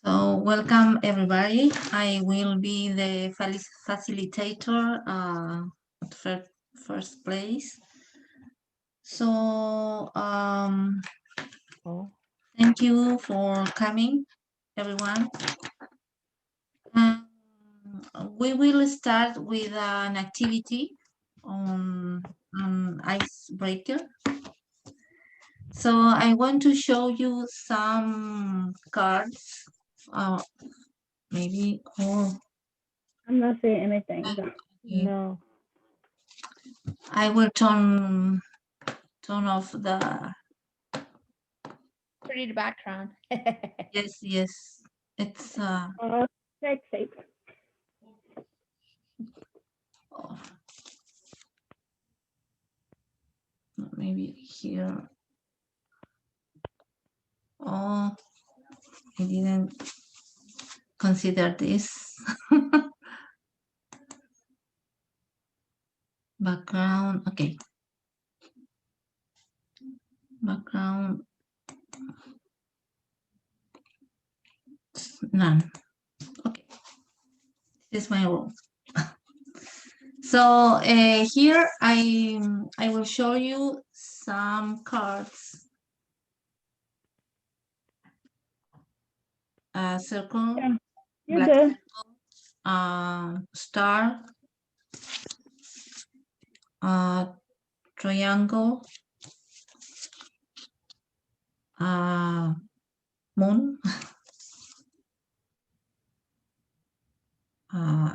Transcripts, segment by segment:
So welcome everybody. I will be the facilitator at first place. So thank you for coming, everyone. We will start with an activity on icebreaker. So I want to show you some cards. Maybe I'm not seeing anything. No. I will turn off the Pretty the background. yes. It's Sexy. oh, maybe here. Oh, I didn't consider this. Background, okay. Background, none. Okay, this is my rule. So here I will show you some cards. Circle, Yeah, you're black good. circle, star, triangle, moon,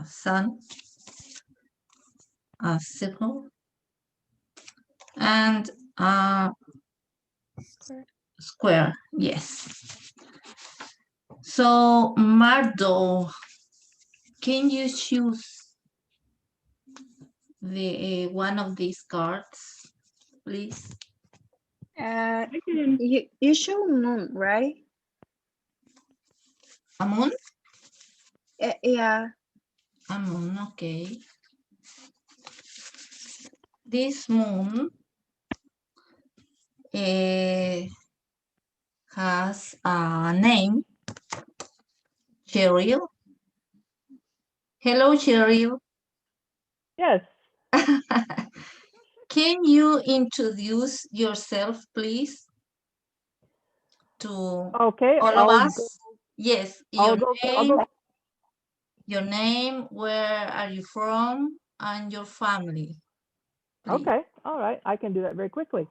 sun, circle, and square. Yes. So Mardo, can you choose the one of these cards, please? You show moon, right? A moon? Yeah. A moon, okay. This moon has a name, Cheryl. Hello, Cheryl. Yes. Can you introduce yourself, please, to Okay. all of us? Yes, I'll name, go. your name, where are you from, and your family. Please. Okay. All right. I can do that very quickly.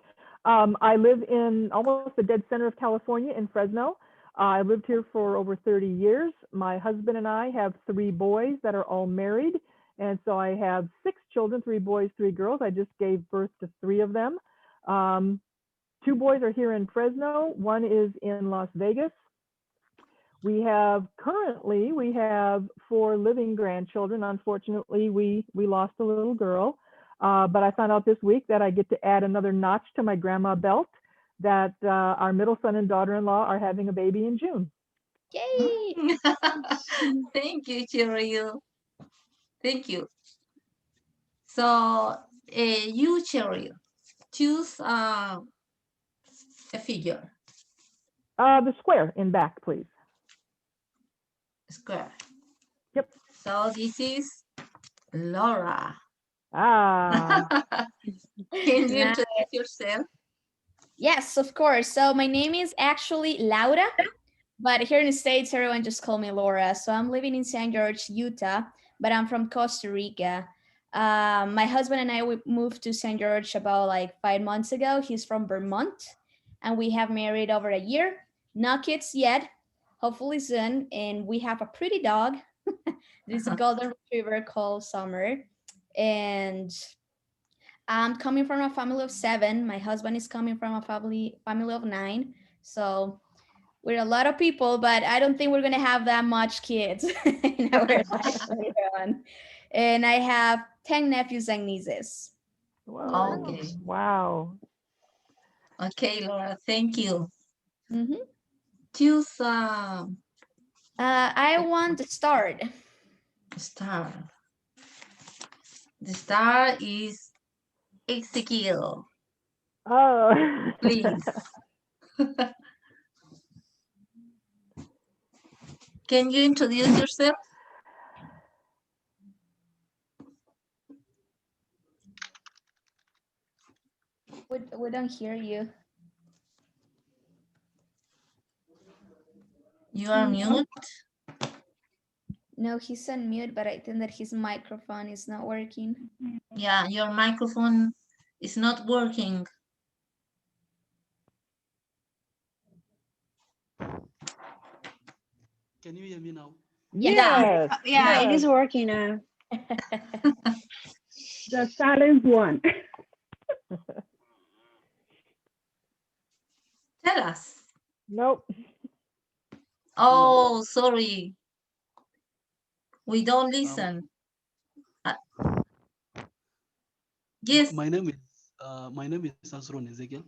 I live in almost the dead center of California in Fresno. I lived here for over 30 years. My husband and I have 3 boys that are all married. And so I have 6 children, 3 boys, 3 girls. I just gave birth to 3 of them. 2 boys are here in Fresno. 1 is in Las Vegas. We have 4 living grandchildren. Unfortunately, we lost a little girl. But I found out this week that I get to add another notch to my grandma belt, that our middle son and daughter-in-law are having a baby in June. Yay! Thank you, Cheryl. Thank you. So, you, Cheryl, choose a figure. The square in back, please. Square. Yep. So this is Laura. Ah. Can you introduce yourself? Yes, of course. So my name is actually Laura, but here in the States, everyone just call me Laura. So I'm living in St. George, Utah, but I'm from Costa Rica. My husband and I we moved to St. George about like 5 months ago. He's from Vermont, and we have married over a year. No kids yet, hopefully soon. And we have a pretty dog. This is a golden retriever called Summer. And I'm coming from a family of 7. My husband is coming from a family of 9. So we're a lot of people, but I don't think we're gonna have that much kids in our life later on. And I have 10 nephews and nieces. Whoa. Okay. Wow. Okay, Laura, thank you. Mm-hmm. Choose I want to start. star. The star is Ezekiel. Oh. Please. Can you introduce yourself? We don't hear you. You are mute. No, he's on mute, but I think that his microphone is not working. Yeah, your microphone is not working. Can you hear me now? Yes. Yeah, it yes. is working now. The silent one. Tell us. Nope. Oh, sorry. We don't listen. Yes. My name is Asron Ezekiel.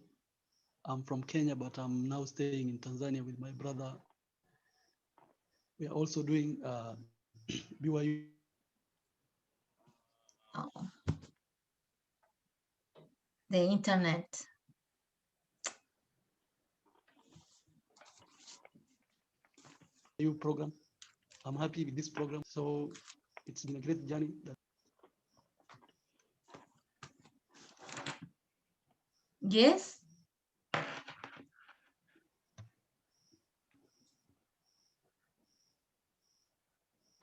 I'm from Kenya, but I'm now staying in Tanzania with my brother. We are also doing BYU. Oh. The internet. program. I'm happy with this program. So it's been a great journey. Yes.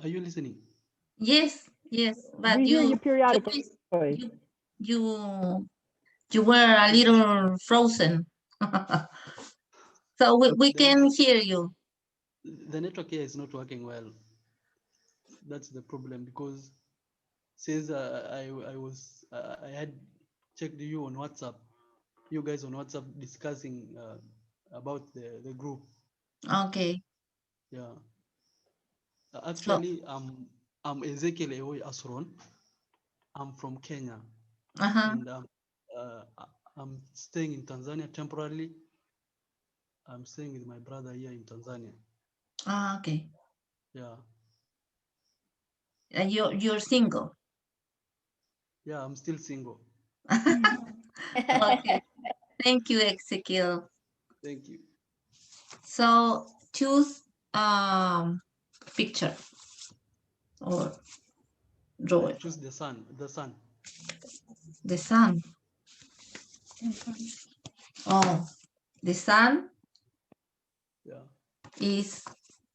Are you listening? Yes. Yes. But We hear you periodically. you were a little frozen. So we can hear you. The network here is not working well. That's the problem, because since I had checked you on WhatsApp, you guys on WhatsApp discussing about the group. Okay. Yeah. Actually, I'm Ezekiel Eoy Asron. I'm from Kenya, and I'm staying in Tanzania temporarily. I'm staying with my brother here in Tanzania. Okay. Yeah. You're single. Yeah, I'm still single. Okay. Thank you, Ezekiel. Thank you. So choose picture or draw it. Choose the sun. The sun. The sun. Oh, the sun Yeah. is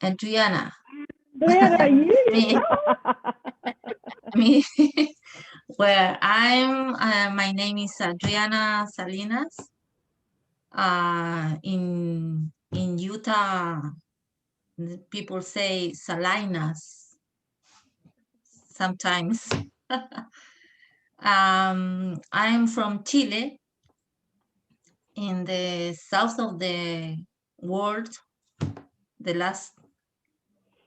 Adriana. Where are you? Me, where I'm. My name is Adriana Salinas. In Utah, people say Salinas sometimes. I'm from Chile, in the south of the world, the last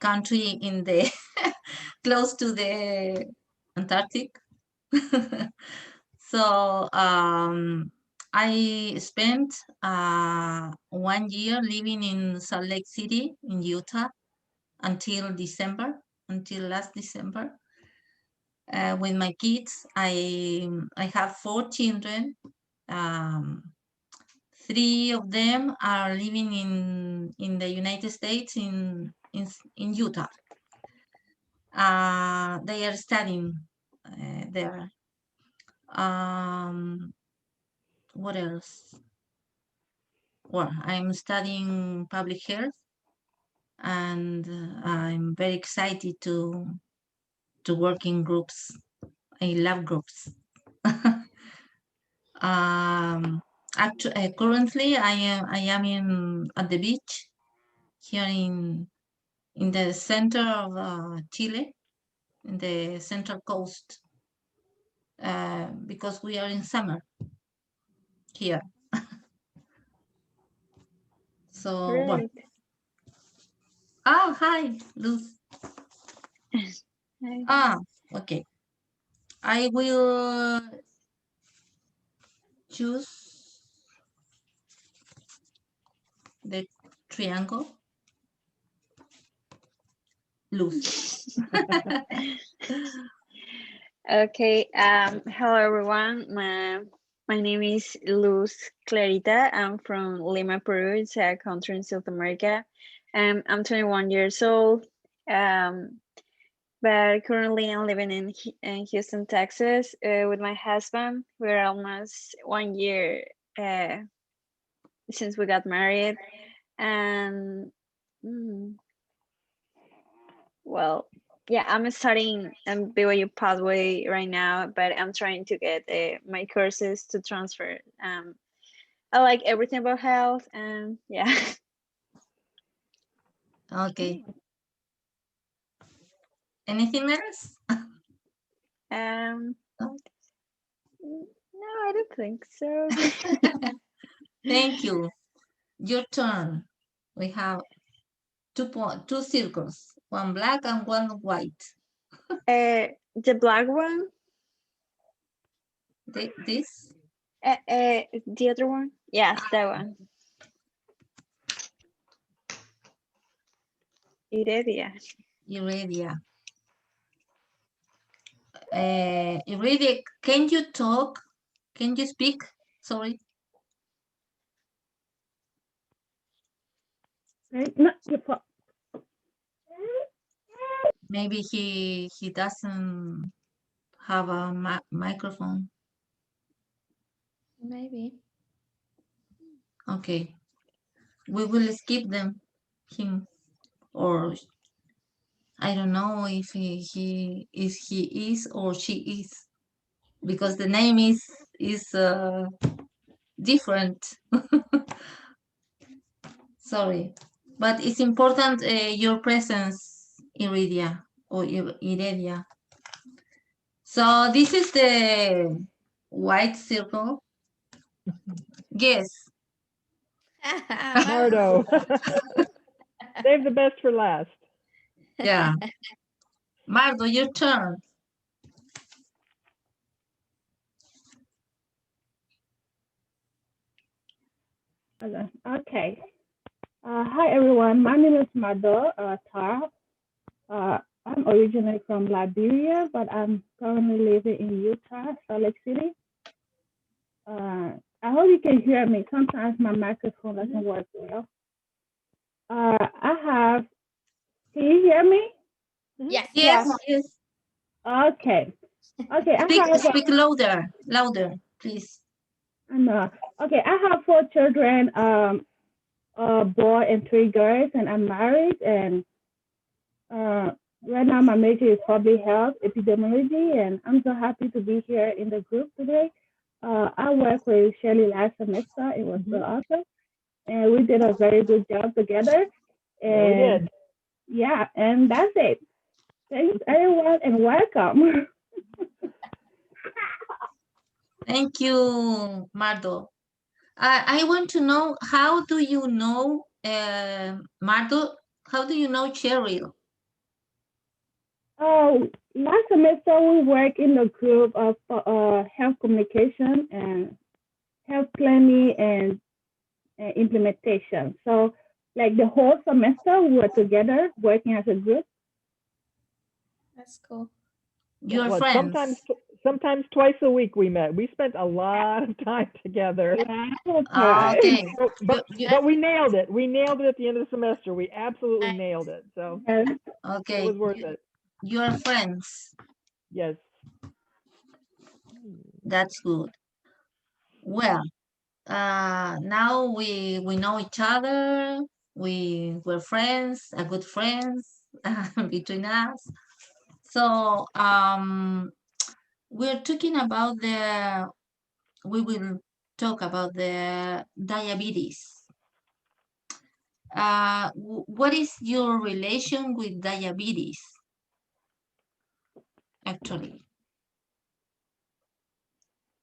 country in the close to the Antarctic. So I spent 1 year living in Salt Lake City in Utah until last December. With my kids, I have 4 children. 3 of them are living in the United States, in Utah. They are studying there. What else? Well, I'm studying public health, and I'm very excited to work in groups, in lab groups. Currently, I am at the beach here in the center of Chile, in the central coast, because we are in summer here. So, well. Great. Oh, hi, Luz. Hi. Okay. I will choose the triangle. Luz. Okay. Hello everyone. My name is Luz Clarita. I'm from Lima, Peru. It's a country in South America. I'm 21 years old. But currently I'm living in Houston, Texas, with my husband. We're almost 1 year since we got married, and well, yeah, I'm studying BYU pathway right now, but I'm trying to get my courses to transfer. I like everything about health, and yeah. Okay. Anything else? No, No? I don't think so. Thank you. Your turn. We have two circles, one black and one white. The black one, This? the other one, yes, that one. Iredia. Iridia. Iridia, can you talk? Can you speak? Sorry. No, Maybe he doesn't have a microphone. Maybe. Okay. We will skip him, or I don't know if he is or she is, because the name is different. Sorry, but it's important your presence, Iridia or Iridia. So this is the white circle. Guess. Mardo. Save the best for last. Yeah. Mardo, your turn. Okay. Hi, everyone. My name is Mado Tar. I'm originally from Liberia, but I'm currently living in Utah, Salt Lake City. I hope you can hear me. Sometimes my microphone doesn't work well. Can you hear me? Yes. Yes, yes. Okay. Okay, Speak louder, please. Okay, I have 4 children, a boy and 3 girls, and I'm married. And right now, my major is public health epidemiology, and I'm so happy to be here in the group today. I worked with Shirley last semester. It was so awesome, and we did a very good job together. Yeah, we did. Yeah, and that's it. Thanks, everyone, and welcome. Thank you, Mardo. I want to know, how do you know, Mardo, how do you know Cheryl? Oh, last semester we worked in a group of health communication and health planning and implementation. So, like the whole semester, we were together working as a group. That's cool. Your Well, friends? sometimes twice a week we met. We spent a lot of time together. Okay. But we nailed it. We nailed it at the end of the semester. We absolutely nailed it. So Okay. it was worth it. Your friends. Yes. That's good. Well, now we know each other. We're friends, a good friends between us. So we're talking about we will talk about the diabetes. What is your relation with diabetes, actually?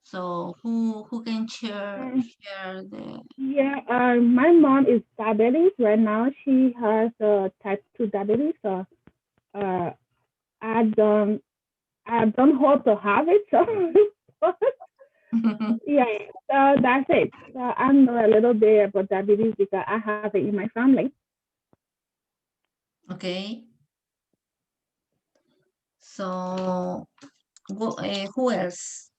So who can share the... Yeah, my mom is diabetes right now. She has type 2 diabetes. So I don't hope to have it. So yeah, so that's it. So I know a little bit about diabetes because I have it in my family. Okay. So who else?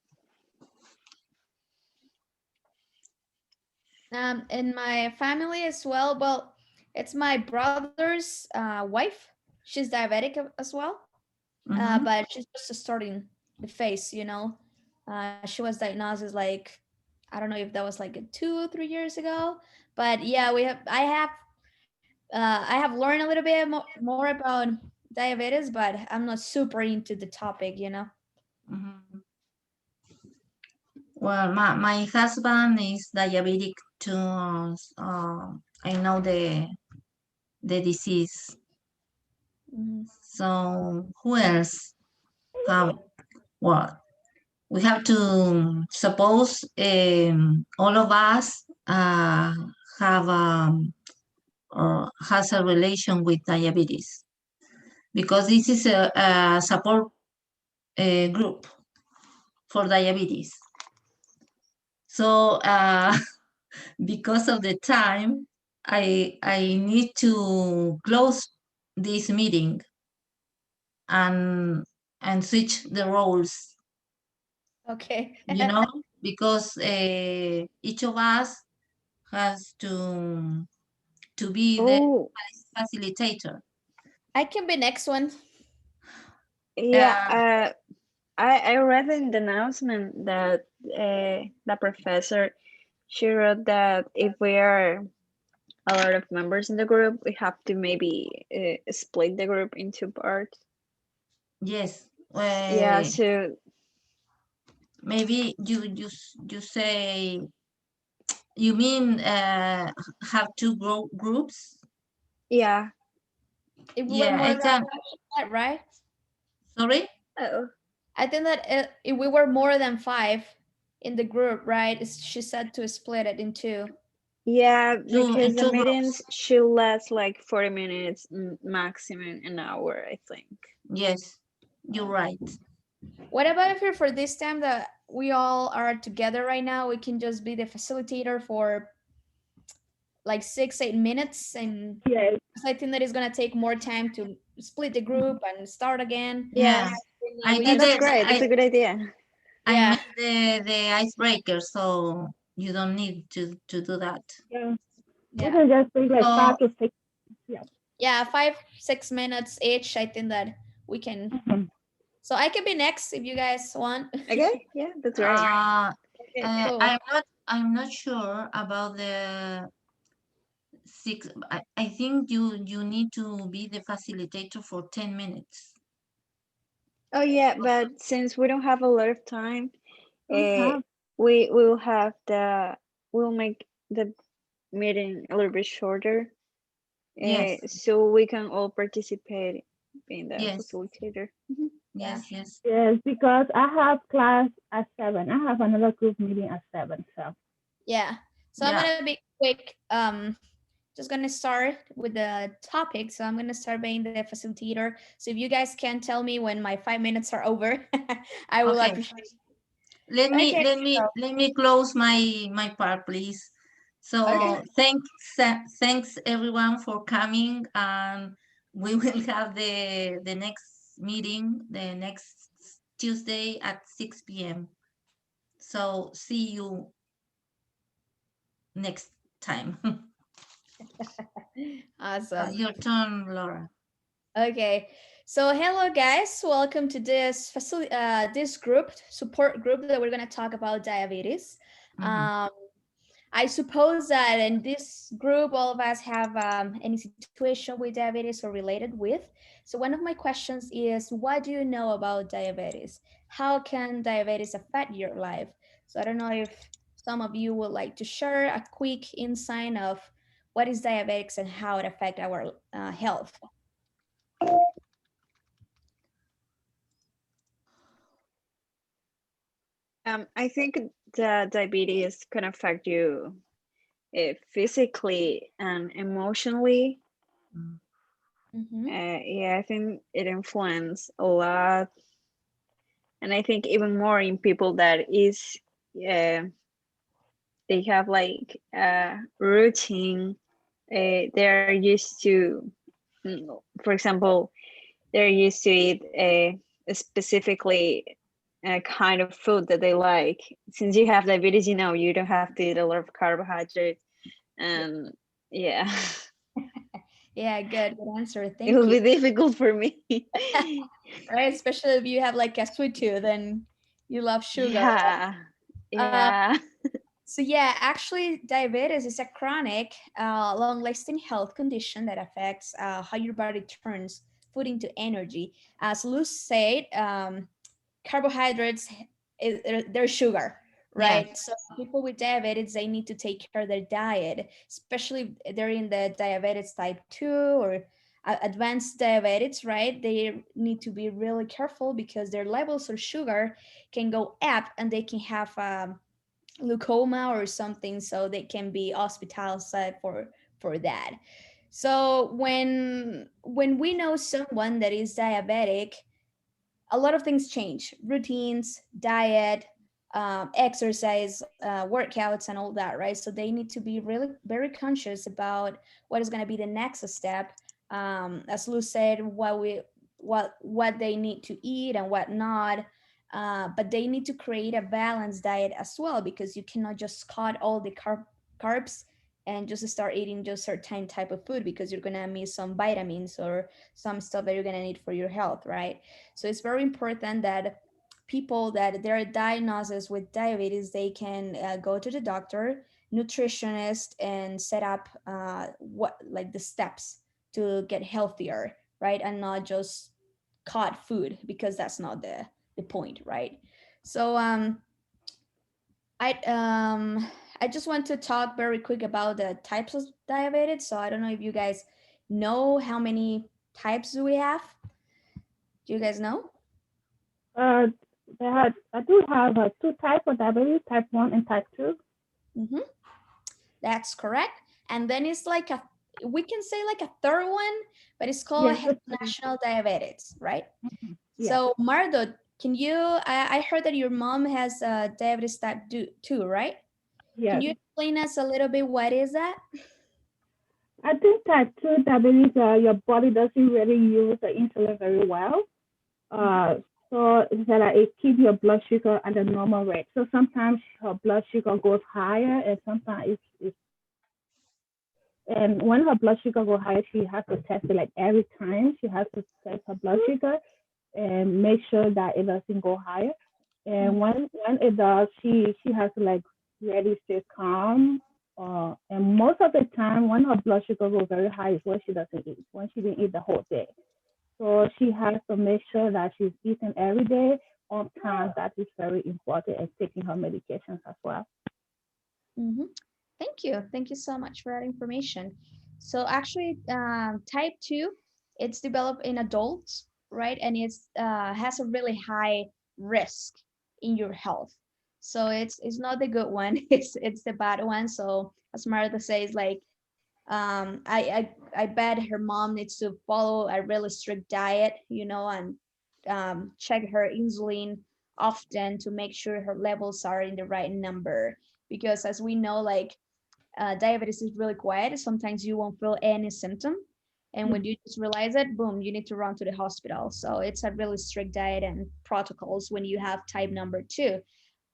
In my family as well. Well, it's my brother's wife. She's diabetic as well, Mm-hmm. but she's just starting the phase. She was diagnosed as like, I don't know if that was like 2 or 3 years ago, but yeah, I have learned a little bit more about diabetes, but I'm not super into the topic. Mm-hmm. Well, my husband is diabetic too. I know the disease. Mhm. So who else have? Well, we have to suppose all of us have or has a relation with diabetes because this is a support group for diabetes. So because of the time, I need to close this meeting and switch the roles, Okay. because each of us has to be the Oh, facilitator. I can be next one. yeah. Uh, I read in the announcement that the professor, she wrote that if we are a lot of members in the group, we have to maybe split the group into parts. yes. Yeah, so Maybe you say you mean have two groups? yeah. If we were Yeah, more I than can. five, right? Sorry. Oh, I think that if we were more than five in the group, right? She said to split it in two. yeah, In because the two groups. meetings should last like 40 minutes, maximum an hour, I think. Yes, you're right. What about if for this time that we all are together right now, we can just be the facilitator for like 6, 8 minutes, and Yes. I think that is gonna take more time to split the group and start again. Yeah, Yes. I We Oh, did just that's it. great. That's a good idea. I yeah, made the icebreaker, so you don't need to do that. Yeah. We yeah, can just be like So 5 to 6. Yeah. yeah, 5, 6 minutes each. I think that we can. Mhm. So I can be next if you guys want. Okay, yeah, that's great. uh, Okay, cool. I'm not sure about the six. I think you need to be the facilitator for 10 minutes. Oh yeah, but since we don't have a lot of time, We uh, have. we will have we'll make the meeting a little bit shorter, Yes, so we can all participate being the yes, facilitator. Yeah, yes. Yes, because I have class at 7. I have another group meeting at 7. So yeah. So I'm Yeah. gonna be quick. Just gonna start with the topic. So I'm gonna start being the facilitator. So if you guys can tell me when my 5 minutes are over, I will Okay. appreciate. Let It. me Okay. let me So let me close my part, please. Okay. So thanks everyone for coming, and we will have the next meeting the next Tuesday at 6 p.m. So see you next time. awesome. Your turn, Laura. Okay. So hello guys, welcome to this support group that we're gonna talk about diabetes. Mhm. Um, I suppose that in this group, all of us have any situation with diabetes or related with. So one of my questions is, what do you know about diabetes? How can diabetes affect your life? So I don't know if some of you would like to share a quick insight of what is diabetics and how it affects our health. I think the diabetes can affect you physically and emotionally. Mm. Mm-hmm. Yeah, I think it influences a lot, and I think even more in people that is uh, they have like a routine. They're used to, for example, they're used to eat specifically. kind of food that they like. Since you have diabetes, you don't have to eat a lot of carbohydrates, and yeah, Yeah, good answer. it Thank will you. be difficult for me. Right, especially if you have like a sweet tooth and you love sugar. Yeah, Uh, yeah. so yeah, actually, diabetes is a chronic, long-lasting health condition that affects how your body turns food into energy. As Luz said, carbohydrates, they're sugar, Yes. right? So people with diabetes, they need to take care of their diet, especially if they're in the diabetes type 2 or advanced diabetes, right? They need to be really careful because their levels of sugar can go up and they can have leukemia or something, so they can be hospitalized for that. So when we know someone that is diabetic, a lot of things change: routines, diet, exercise, workouts, and all that, right? So they need to be really very conscious about what is going to be the next step. As Lou said, what they need to eat and what not. But they need to create a balanced diet as well, because you cannot just cut all the carbs and just start eating just certain type of food, because you're gonna miss some vitamins or some stuff that you're gonna need for your health, right? So it's very important that people that they're diagnosed with diabetes, they can go to the doctor, nutritionist, and set up what like the steps to get healthier, right? And not just cut food, because that's not the point, right? So I just want to talk very quick about the types of diabetes. So I don't know if you guys know how many types do we have. Do you guys know? Uh, I do have two types of diabetes, type 1 and type 2. Mm-hmm. That's correct. And then it's like we can say like a third one, but it's called Yes, national diabetes, right? yes, So Mardo, can you, I heard that your mom has diabetes type 2, right? Can yes. you explain us a little bit what is that? I think type 2 diabetes, your body doesn't really use the insulin very well. Mhm. Uh, so it's that it keeps your blood sugar at the normal rate. So sometimes her blood sugar goes higher, and sometimes it's and when her blood sugar goes higher, she has to test it like every time. She has to test her blood sugar and make sure that it doesn't go higher. And when it does, she has to like really stay calm. And most of the time, when her blood sugar goes very high, is when she doesn't eat, when she didn't eat the whole day. So she has to make sure that she's eating every day on time. That is very important, and taking her medications as well. Mm-hmm. Thank you. Thank you so much for that information. So actually, type 2, it's developed in adults, right? And it's has a really high risk in your health. So it's not the good one. It's the bad one. So as Martha says, like I bet her mom needs to follow a really strict diet, and check her insulin often to make sure her levels are in the right number. Because as we know, like diabetes is really quiet. Sometimes you won't feel any symptom. And when you just realize it, boom, you need to run to the hospital. So it's a really strict diet and protocols when you have type number 2.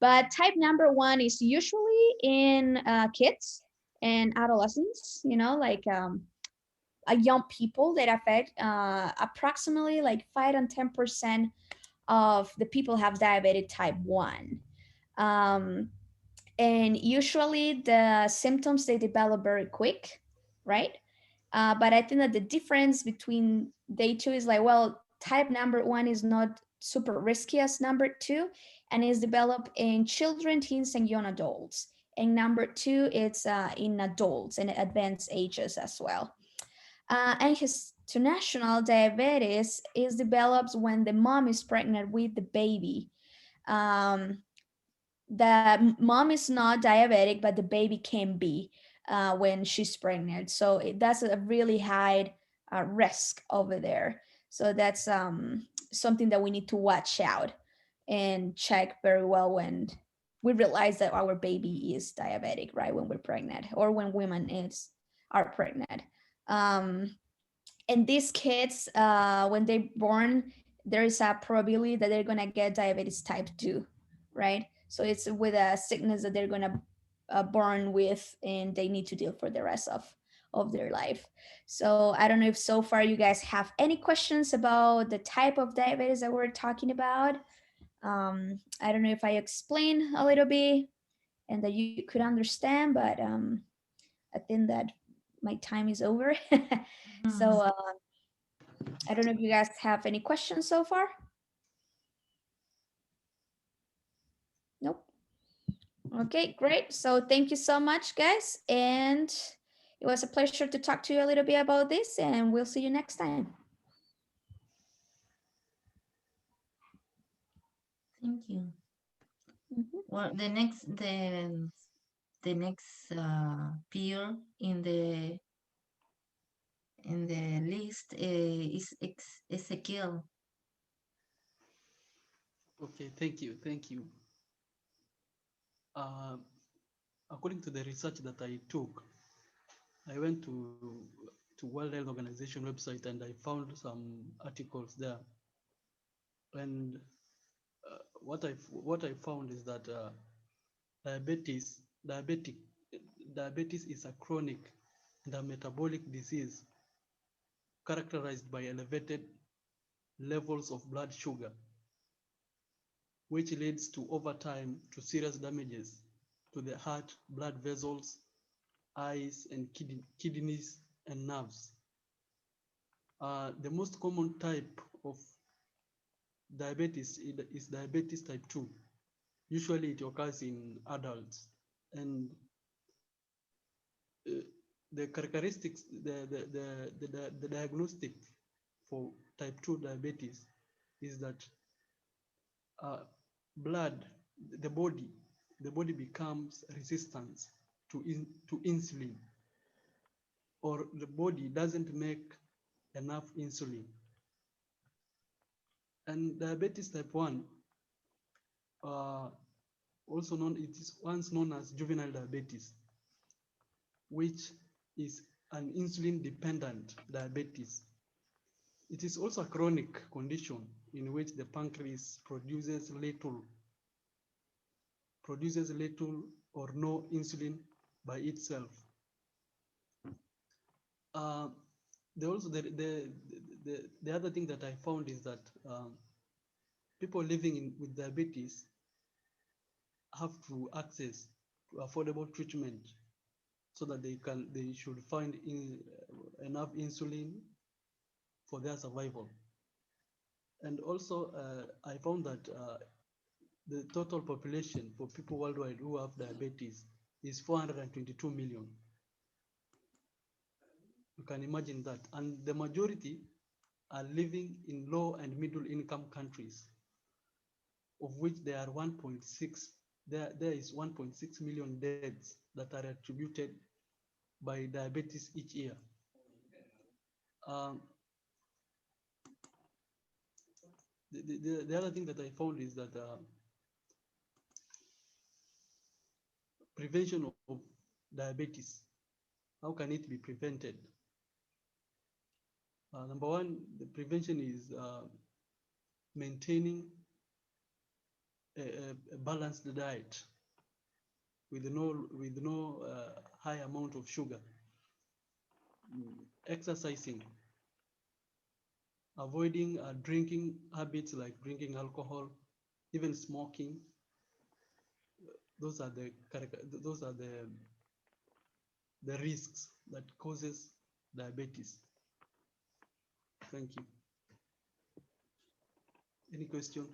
But type number 1 is usually in kids and adolescents, like young people that affect approximately like 5 and 10% of the people have diabetes type 1. Um, and usually the symptoms they develop very quick, right? But I think that the difference between they two is like, well, type number 1 is not super risky as number 2, and is developed in children, teens, and young adults. And number 2, it's in adults and advanced ages as well. And his international diabetes is developed when the mom is pregnant with the baby. Um, the mom is not diabetic, but the baby can be when she's pregnant. So that's a really high risk over there. So that's something that we need to watch out and check very well when we realize that our baby is diabetic, right? When we're pregnant or when women are pregnant. And these kids, when they born, there is a probability that they're gonna get diabetes type 2, right? So it's with a sickness that they're gonna born with, and they need to deal for the rest of their life. So I don't know if so far you guys have any questions about the type of diabetes that we're talking about. I don't know if I explained a little bit and that you could understand, but I think that my time is over. So I don't know if you guys have any questions so far. Nope. Okay, great. So thank you so much, guys. And it was a pleasure to talk to you a little bit about this, and we'll see you next time. Thank you. Mhm. Well, the next peer in the list is Ezekiel. Okay, thank you, thank you. According to the research that I took, I went to World Health Organization website and I found some articles there. And what I found is that diabetes diabetes is a chronic and a metabolic disease characterized by elevated levels of blood sugar, which leads to over time to serious damages to the heart, blood vessels, eyes, and kidneys and nerves. The most common type of diabetes is diabetes type 2. Usually it occurs in adults. And uh, the characteristics, the diagnostic for type 2 diabetes is that uh, blood, the body becomes resistant to insulin, or the body doesn't make enough insulin. And diabetes type 1, also known, it is once known as juvenile diabetes, which is an insulin dependent diabetes. It is also a chronic condition in which the pancreas produces little or no insulin by itself. The other thing that I found is that people living with diabetes have to access to affordable treatment so that they should find enough insulin for their survival. And also, I found that the total population for people worldwide who have diabetes is 422 million. You can imagine that. And the majority are living in low and middle income countries, of which there are 1.6, there is 1.6 million deaths that are attributed by diabetes each year. Um, the other thing that I found is that prevention of diabetes, how can it be prevented? Number one, the prevention is maintaining a balanced diet with no high amount of sugar, exercising, avoiding drinking habits like drinking alcohol, even smoking. Those are the risks that causes diabetes. Thank you. Any question?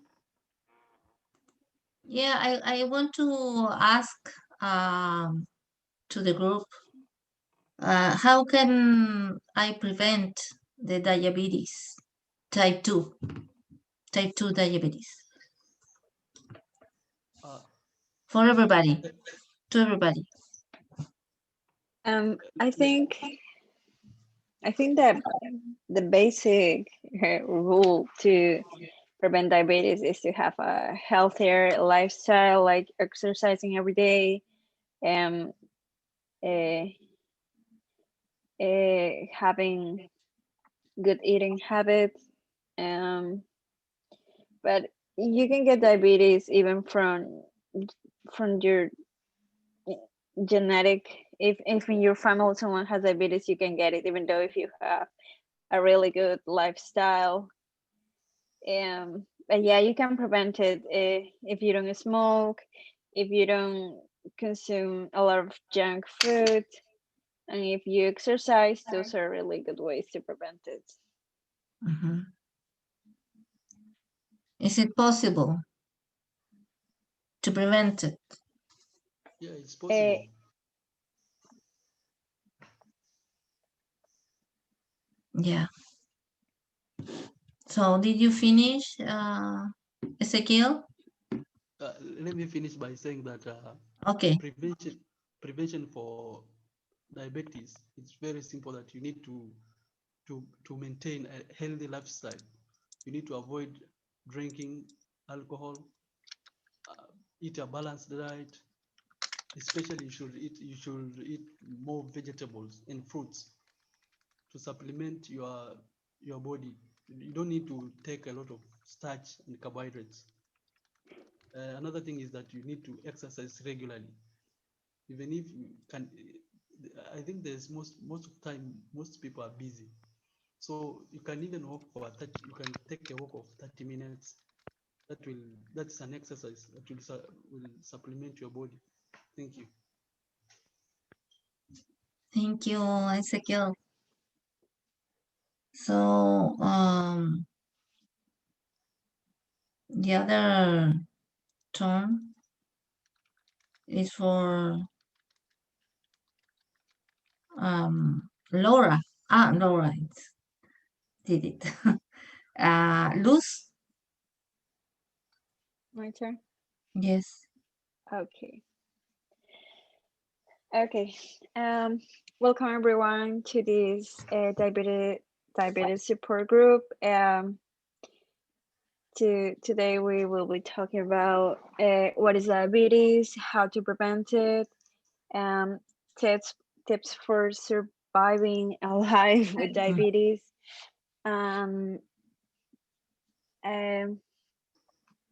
Yeah, I want to ask to the group, how can I prevent the diabetes type 2, type 2 diabetes Uh, for everybody, to everybody? I think that the basic rule to prevent diabetes is to have a healthier lifestyle, like exercising every day, and having good eating habits, um, but you can get diabetes even from your genetic. If in your family someone has diabetes, you can get it even though if you have a really good lifestyle. But yeah, you can prevent it if you don't smoke, if you don't consume a lot of junk food, and if you exercise. Those are really good ways to prevent it. Mhm. Is it possible to prevent it? Yeah, it's possible. Yeah. So did you finish, Ezekiel? Let me finish by saying that Okay. prevention for diabetes, it's very simple that you need to maintain a healthy lifestyle. You need to avoid drinking alcohol, eat a balanced diet, especially you should eat more vegetables and fruits to supplement your body. You don't need to take a lot of starch and carbohydrates. Another thing is that you need to exercise regularly, even if you can. I think there's most of the time most people are busy, so you can even walk for 30. You can take a walk of 30 minutes. That's an exercise that will supplement your body. Thank you. Thank you, Ezekiel. So the other term is for Laura. Laura did it. Luz. My turn. Yes. Okay. Okay. Welcome everyone to this diabetes support group. Today we will be talking about what is diabetes, how to prevent it, um, tips for surviving a life with diabetes. Um, um,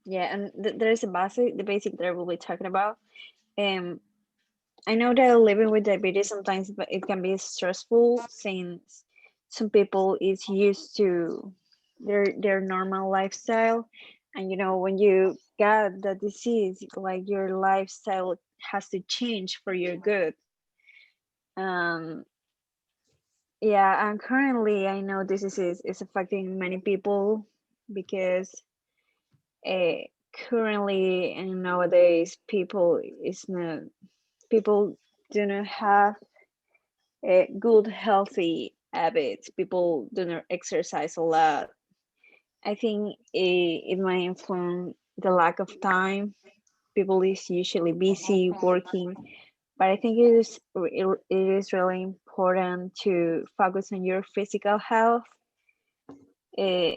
yeah, and there's the basic that we'll be talking about. I know that living with diabetes sometimes it can be stressful since some people is used to their normal lifestyle, and you know when you got the disease, like your lifestyle has to change for your good. Um, yeah, and currently I know this is affecting many people because uh, currently and nowadays people do not have good healthy habits. People do not exercise a lot. I think it might influence the lack of time. People is usually busy working, but I think it is really important to focus on your physical health. uh,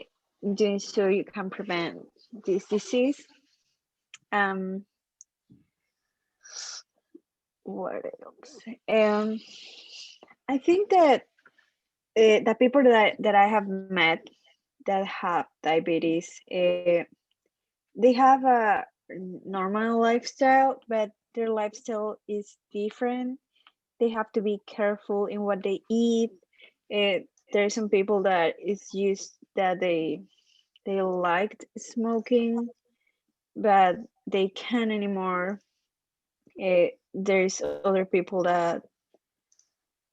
Doing so you can prevent this disease. um what else? I think that the people that I have met that have diabetes, they have a normal lifestyle, but their lifestyle is different. They have to be careful in what they eat. There's some people that is used that they liked smoking, but they can't anymore. There's other people that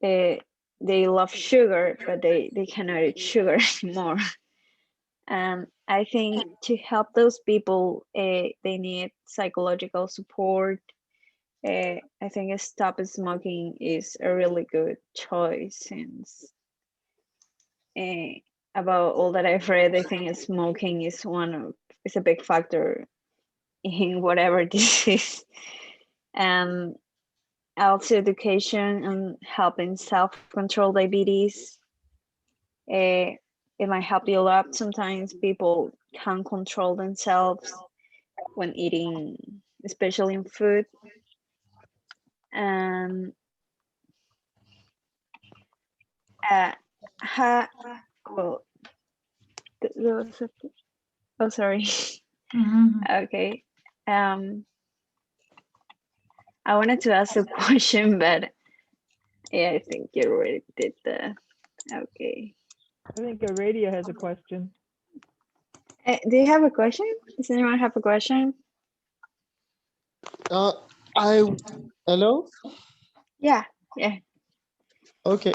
uh, they love sugar, but they cannot eat sugar anymore. I think to help those people, they need psychological support. I think stop smoking is a really good choice since uh, about all that I've read, I think smoking is a big factor in whatever disease. And also education and helping self-control diabetes. Uh, it might help you a lot. Sometimes people can't control themselves when eating, especially in food. And uh, ha, well, there was a, Oh, sorry. Mhm. Okay. I wanted to ask a question, but yeah, I think you already did that. Okay. I think Aradia has a question. Do you have a question? Does anyone have a question? Uh, I hello. Yeah. Yeah. Okay.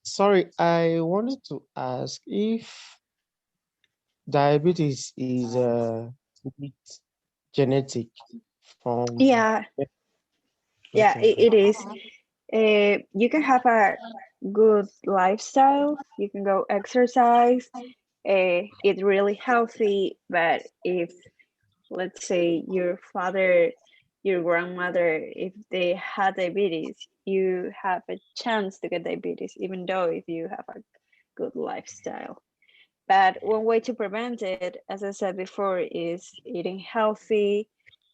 Sorry. I wanted to ask if diabetes is genetic from. Yeah. Yeah. Okay. It is. You can have a good lifestyle. You can go exercise. Eat really healthy. But if, let's say, your father, your grandmother, if they had diabetes, you have a chance to get diabetes, even though if you have a good lifestyle. But one way to prevent it, as I said before, is eating healthy,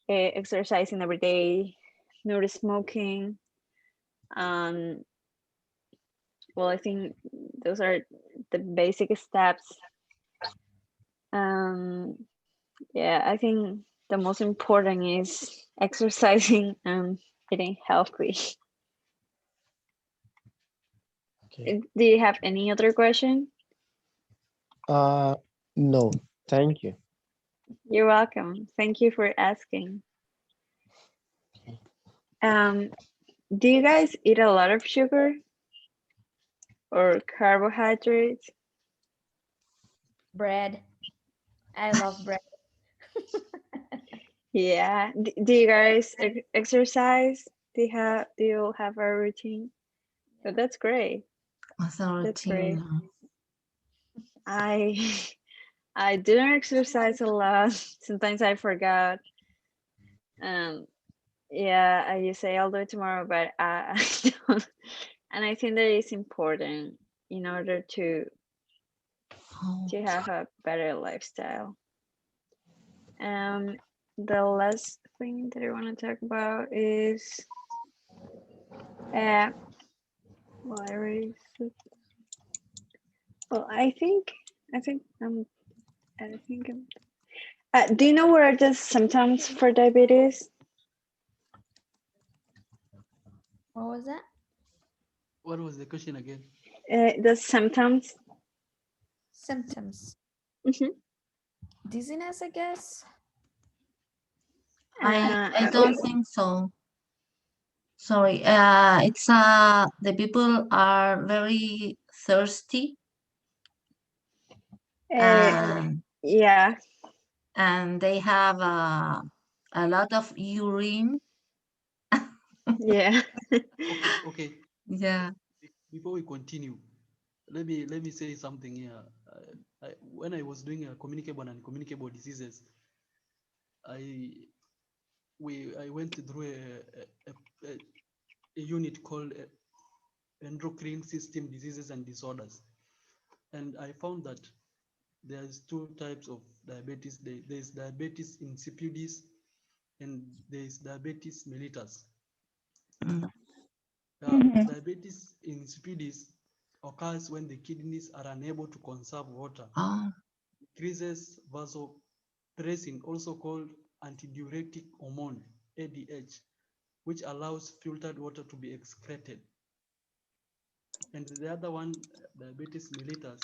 exercising every day, no smoking. Well, I think those are the basic steps. Yeah, I think the most important is exercising and eating healthy. Okay. Do you have any other question? No. Thank you. You're welcome. Thank you for asking. Do you guys eat a lot of sugar or carbohydrates? Bread. I love bread. Yeah. Do you guys exercise? Do you have a routine? Oh, that's great. As a That's great. routine. I I didn't exercise a lot. Sometimes I forgot. Um, yeah, I just say I'll do it tomorrow, but I don't. And I think that is important in order Oh, to have a better lifestyle. The last thing that I want to talk about is well, I already said. Well, I think I think do you know what are the symptoms for diabetes? What was that? What was the question again? The symptoms. Symptoms. Mhm. Dizziness, I guess. I Well, don't think so. Sorry. It's the people are very thirsty and yeah, they have a lot of urine. yeah. Okay. Yeah. Before we continue, let me say something here. When I was doing communicable and uncommunicable diseases, I I went through a unit called endocrine system diseases and disorders, and I found that there's two types of diabetes. There's diabetes insipidus and there's diabetes mellitus. Mm. Diabetes insipidus occurs when the kidneys are unable to conserve water, Oh. increases vasopressin, also called antidiuretic hormone, ADH, which allows filtered water to be excreted. And the other one, diabetes mellitus.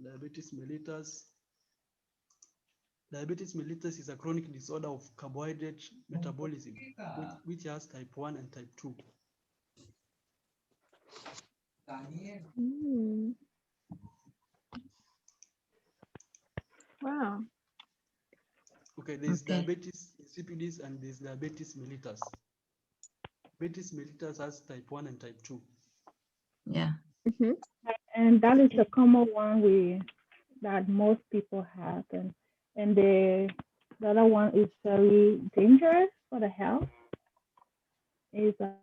Diabetes mellitus. Diabetes mellitus is a chronic disorder of carbohydrate metabolism, which has type 1 and type 2. Mm, wow. Okay, there's Okay. diabetes insipidus and there's diabetes mellitus. Diabetes mellitus has type 1 and type 2. Yeah. Mm-hmm. And that is the common one that most people have, and the other one is very dangerous for the health. It's a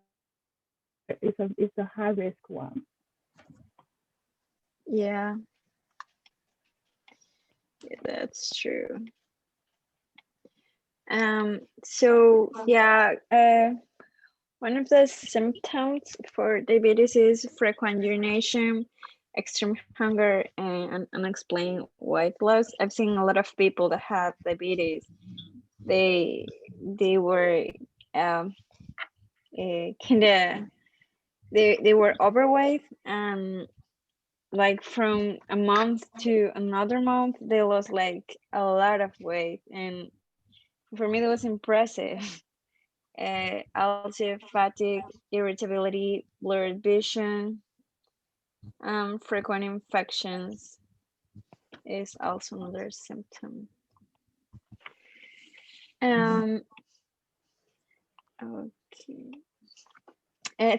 high risk one. Yeah, that's true. So yeah, one of the symptoms for diabetes is frequent urination, extreme hunger and unexplained weight loss. I've seen a lot of people that have diabetes. They were kind of they were overweight, and like from a month to another month they lost like a lot of weight, and for me that was impressive. Also fatigue, irritability, blurred vision, frequent infections is also another symptom. Um, okay.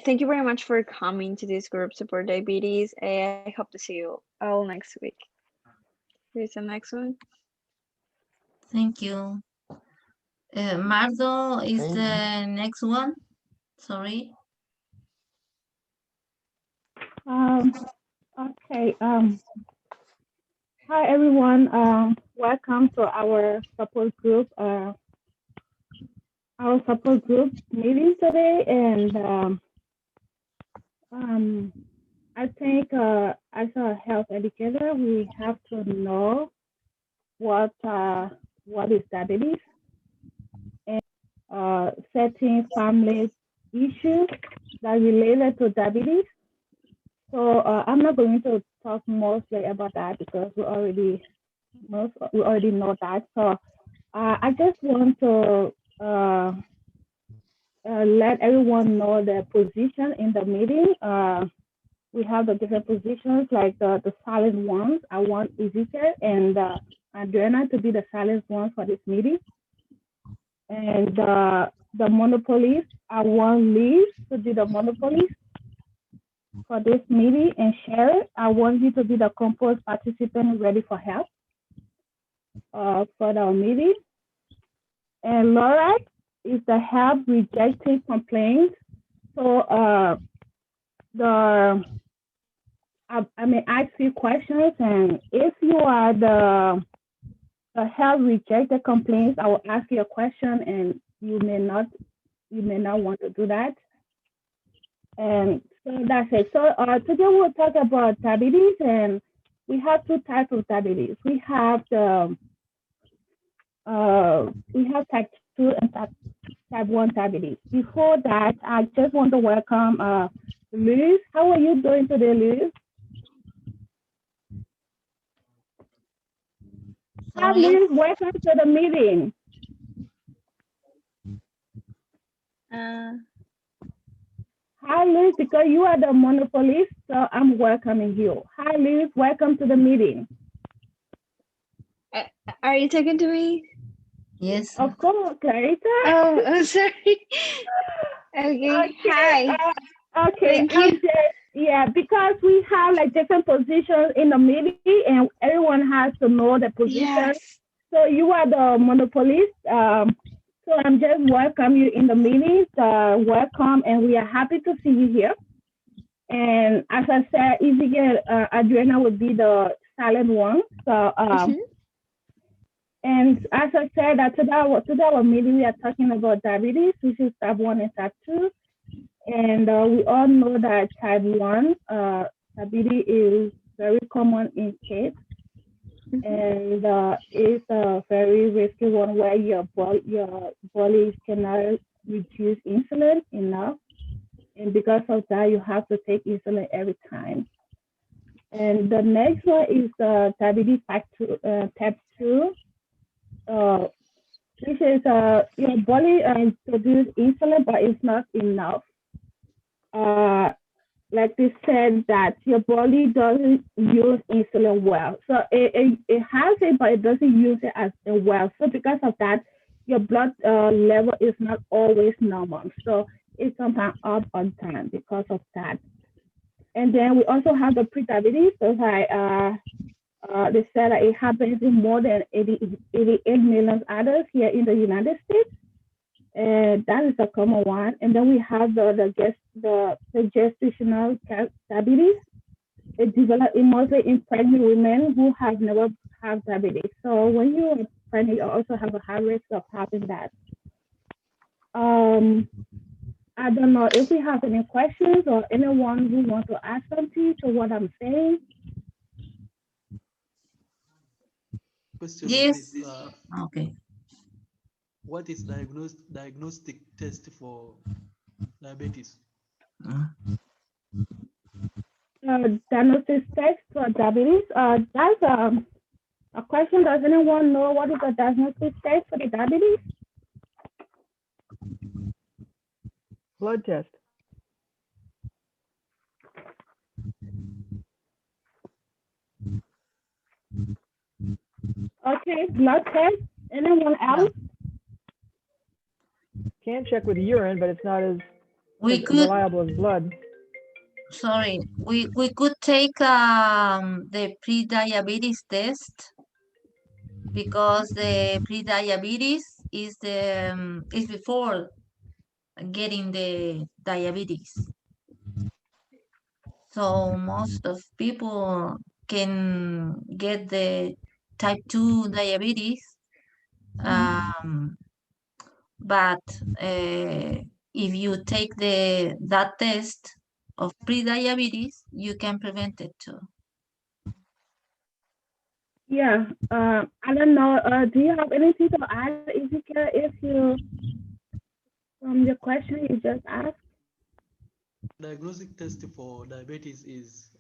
Thank you very much for coming to this group support diabetes. I hope to see you all next week. Here's the next one. Thank you. Mardo is Thank the next one. Sorry. Okay. Hi everyone. Welcome to our support group. Our support group meeting today, and I think as a health educator, we have to know what is diabetes and setting family issues that related to diabetes. So I'm not going to talk mostly about that because we already know that. So I just want to let everyone know the position in the meeting. We have the different positions, like the silent ones. I want Ezekiel and Adriana to be the silent ones for this meeting. And the monopolist, I want Liz to be the monopolist for this meeting. And Sharon, I want you to be the compost participant ready for help for our meeting. And Laura is the help rejecting complaints. So I may ask you questions, and if you are the help reject the complaints, I will ask you a question, and you may not want to do that. And so that's it. So today we'll talk about diabetes, and we have two types of diabetes. We have type 2 and type 1 diabetes. Before that, I just want to welcome Liz. How are you doing today, Liz? Hi, Sorry. Liz. Welcome to the meeting. Hi, Liz, because you are the monopolist, so I'm welcoming you. Hi, Liz. Welcome to the meeting. Are you talking to me? Yes. Of course, Clarita. Oh, I'm sorry. Okay. Hi. Okay. Thank you. Because we have like different positions in the meeting, and everyone has to know the position. Yes. So you are the monopolist. So I'm just welcome you in the meeting. Welcome, and we are happy to see you here. And as I said, Ezekiel, Adriana would be the silent one. So and as I said, today our meeting, we are talking about diabetes, which is type 1 and type 2. And we all know that type 1 diabetes is very common in kids. And it's a very risky one where your body cannot reduce insulin enough. And because of that, you have to take insulin every time. And the next one is diabetes type 2. Which is your body produces insulin, but it's not enough. Like they said, that your body doesn't use insulin well. So it has it, but it doesn't use it as well. So because of that, your blood level is not always normal. So it's sometimes up on time because of that. And then we also have the prediabetes. So they said that it happens in more than 88 million adults here in the United States. And that is a common one. And then we have the gestational diabetes. It develops mostly in pregnant women who have never had diabetes. So when you are pregnant, you also have a high risk of having that. I don't know if we have any questions or anyone who wants to ask something to what I'm saying. Question Yes. is this, Okay. what is diagnostic test for diabetes? Diagnosis test for diabetes. That's a question. Does anyone know what is a diagnosis test for the diabetes? Blood test. Okay, blood test. Anyone else? Can check with urine, but it's not as We could, reliable as blood. sorry, we could take the pre-diabetes test, because the pre-diabetes is is before getting the diabetes. So most of people can get the type 2 diabetes, but if you take that test of pre-diabetes, you can prevent it too. Yeah. I don't know. Do you have anything to add, Ezekiel, if you from the question you just asked? Diagnostic test for diabetes is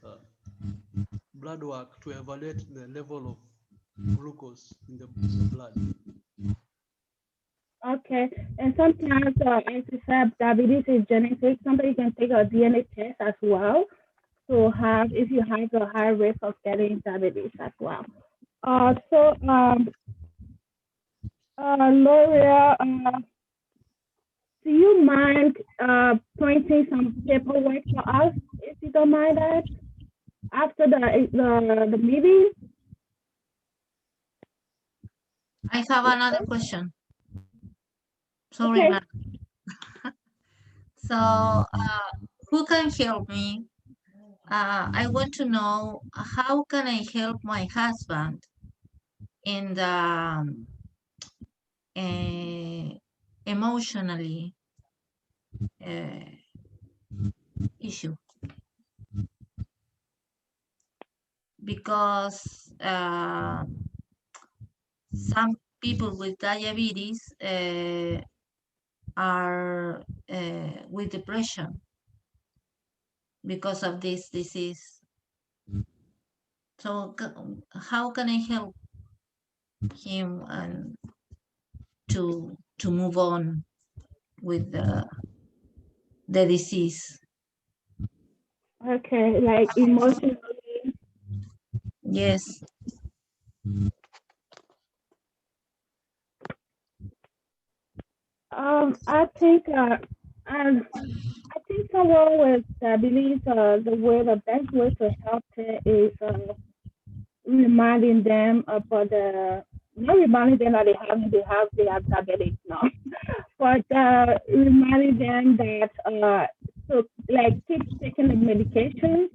blood work to evaluate the level of glucose in the blood. Okay. And sometimes, as you said, diabetes is genetic. Somebody can take a DNA test as well to have if you have a high risk of getting diabetes as well. Loria, do you mind printing some paperwork for us, if you don't mind that, after the meeting? I have another question. Sorry, Okay. ma'am. So, who can help me? I want to know, how can I help my husband in the emotionally issue, because some people with diabetes are with depression because of this disease. So how can I help him and to move on with the disease? Okay, like emotionally. Yes. I think someone with diabetes, the way the best way to help it is reminding them about not reminding them that they have diabetes now, but reminding them that to like keep taking the medication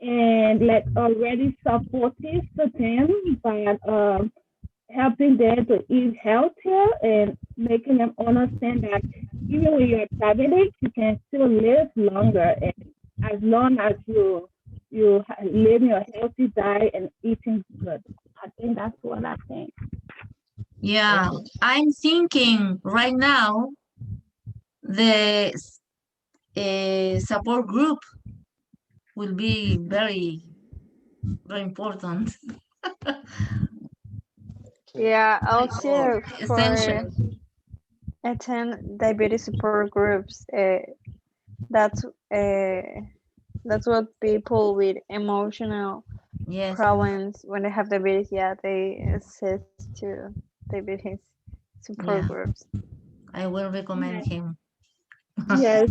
and like already supportive to them, but helping them to eat healthier and making them understand that even when you're diabetic, you can still live longer, and as long as you live your healthy diet and eating good. I think that's what I think. Yeah, I'm thinking right now the support group will be very, very important. Yeah, Or also essential. for attend diabetes support groups. That's that's what people with emotional Yes, problems when they have diabetes. Yeah, they assist to diabetes support yeah, groups. I will recommend Yes, him. yes.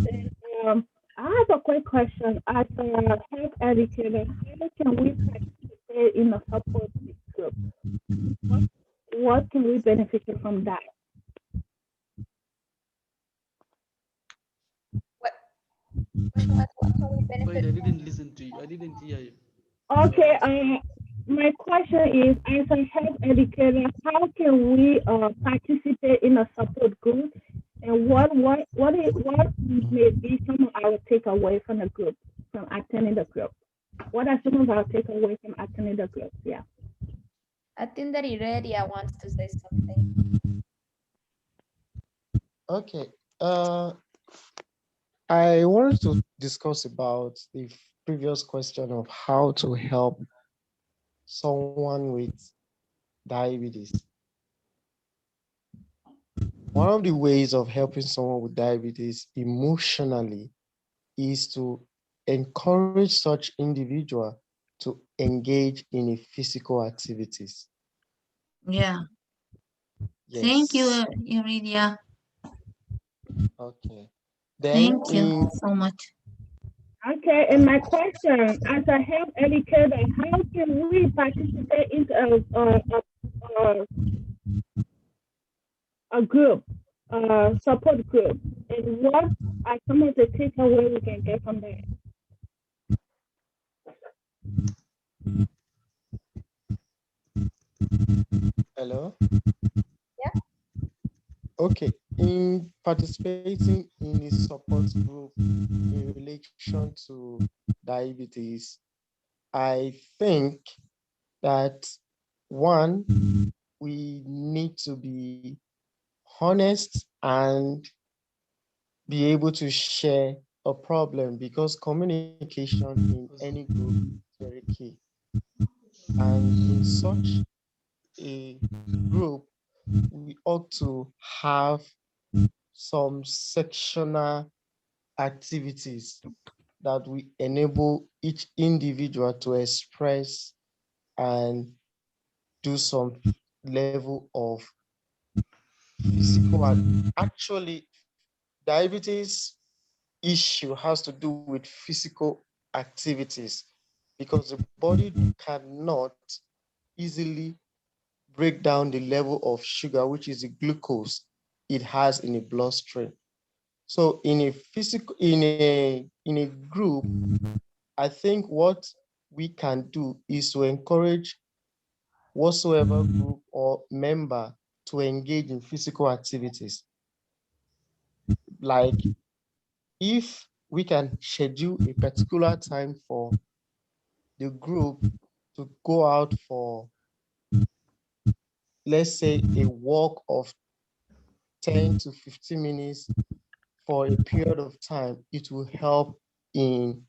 And, I have a quick question. As a health educator, how can we participate in a support group? What, what can we benefit from that? What can we Wait, benefit I from? didn't listen to you. I didn't hear you. Your Okay, answer. my question is, as a health educator, how can we participate in a support group, And what may be some of our takeaway from the group, from attending the group? What are some of our takeaways from attending the group? Yeah. I think that Iredia wants to say something. Okay. I wanted to discuss about the previous question of how to help someone with diabetes. One of the ways of helping someone with diabetes emotionally is to encourage such individual to engage in a physical activities. Yeah. Thank you, Yes. Iridia. Okay. Then Thank you so much. Okay, and my question, as a health educator, how can we participate in a group, support group, and what are some of the takeaways we can get from there? hello. Yeah. Okay. In participating in a support group in relation to diabetes, I think that one, we need to be honest and be able to share a problem, because communication in any group is very key. And in such a group, we ought to have some sectional activities that we enable each individual to express and do some level of physical. Actually, diabetes issue has to do with physical activities, because the body cannot easily break down the level of sugar, which is the glucose it has in a bloodstream. So in a group, I think what we can do is to encourage whatsoever group or member to engage in physical activities. Like, if we can schedule a particular time for the group to go out for, let's say, a walk of 10 to 15 minutes for a period of time, it will help in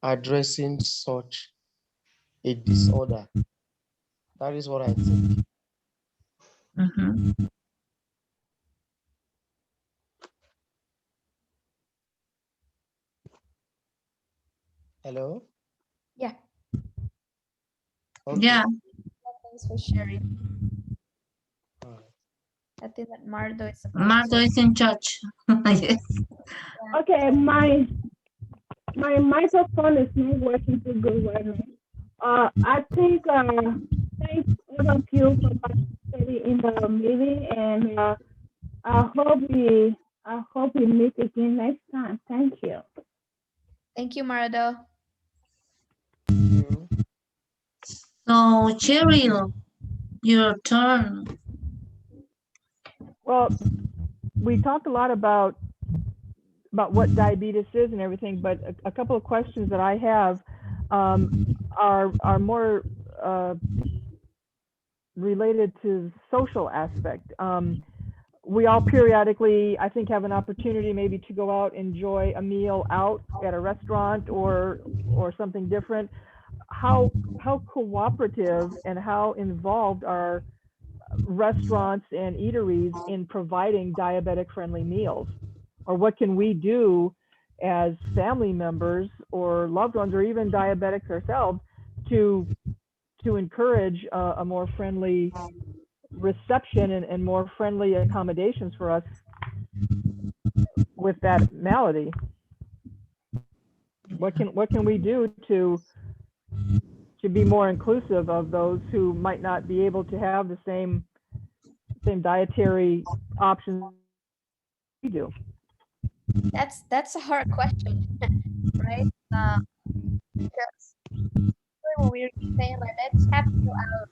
addressing such a disorder. That is what I think. Mhm. Hello? Yeah. Okay. Yeah, Thanks for sharing. All right. I think that Mardo is about Marco to. is in charge. Yes. Okay, my microphone is not working too good right now. I think thanks all of you for participating in the meeting, and I hope we meet again next time. Thank you. Thank you, Mardo. You. So, Cheryl, your turn. Well, we talked a lot about what diabetes is and everything, but a couple of questions that I have are more related to social aspect. We all periodically, I think, have an opportunity maybe to go out, enjoy a meal out at a restaurant or something different. How cooperative and how involved are restaurants and eateries in providing diabetic friendly meals? Or what can we do as family members or loved ones or even diabetics ourselves to encourage a more friendly reception and more friendly accommodations for us with that malady? What can we do to be more inclusive of those who might not be able to have the same dietary options we do? That's a hard question, right? Because when we're saying like let's have to go out,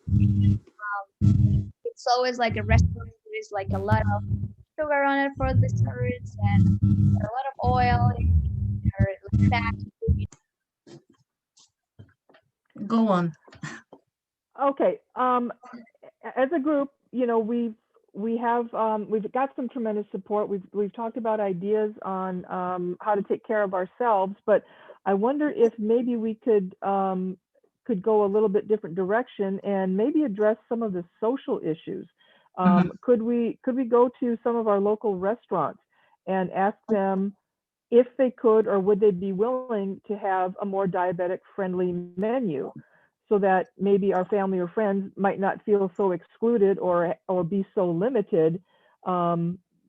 it's always like a restaurant. There is like a lot of sugar on it for desserts and a lot of oil or fat. Go on. Okay. As a group, you know, we've got some tremendous support. We've talked about ideas on how to take care of ourselves, but I wonder if maybe we could go a little bit different direction and maybe address some of the social issues. Could we go to some of our local restaurants and ask them if they could or would they be willing to have a more diabetic friendly menu, so that maybe our family or friends might not feel so excluded or be so limited,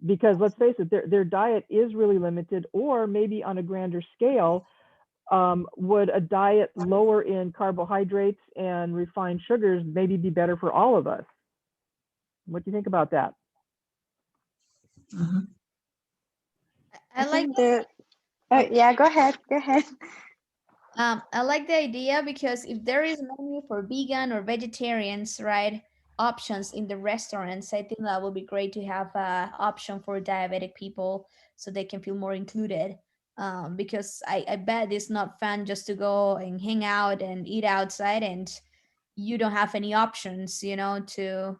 because let's face it, their diet is really limited. Or maybe on a grander scale, would a diet lower in carbohydrates and refined sugars maybe be better for all of us? What do you think about that? Mhm. I like think that. Oh, yeah, go ahead. Go ahead. I like the idea because if there is menu for vegan or vegetarians, right, options in the restaurants, I think that would be great to have a option for diabetic people so they can feel more included. Because I bet it's not fun just to go and hang out and eat outside and you don't have any options, you know, to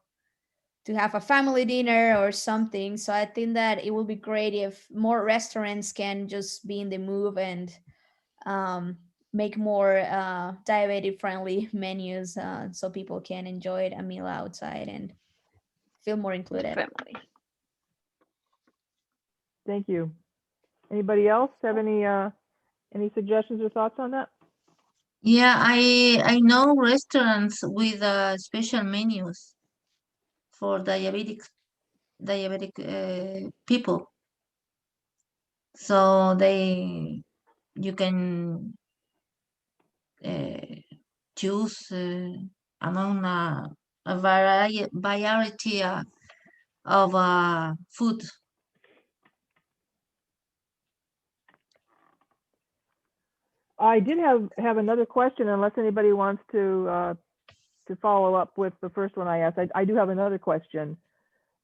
have a family dinner or something. So I think that it would be great if more restaurants can just be in the move and um, make more diabetic friendly menus so people can enjoy a meal outside and feel more included. Family. Thank you. Anybody else have any suggestions or thoughts on that? Yeah, I know restaurants with special menus for diabetic people. So you can uh, choose among a variety of food. I did have another question, unless anybody wants to follow up with the first one I asked. I do have another question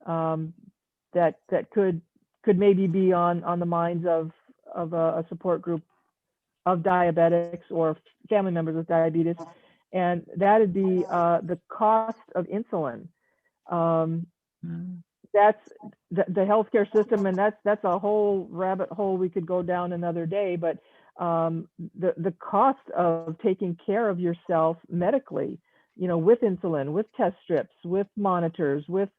um, that could maybe be on the minds of a support group of diabetics or family members with diabetes, and that would be the cost of insulin. Um, Mm. that's the healthcare system, and that's a whole rabbit hole we could go down another day. But the cost of taking care of yourself medically, you know, with insulin, with test strips, with monitors, with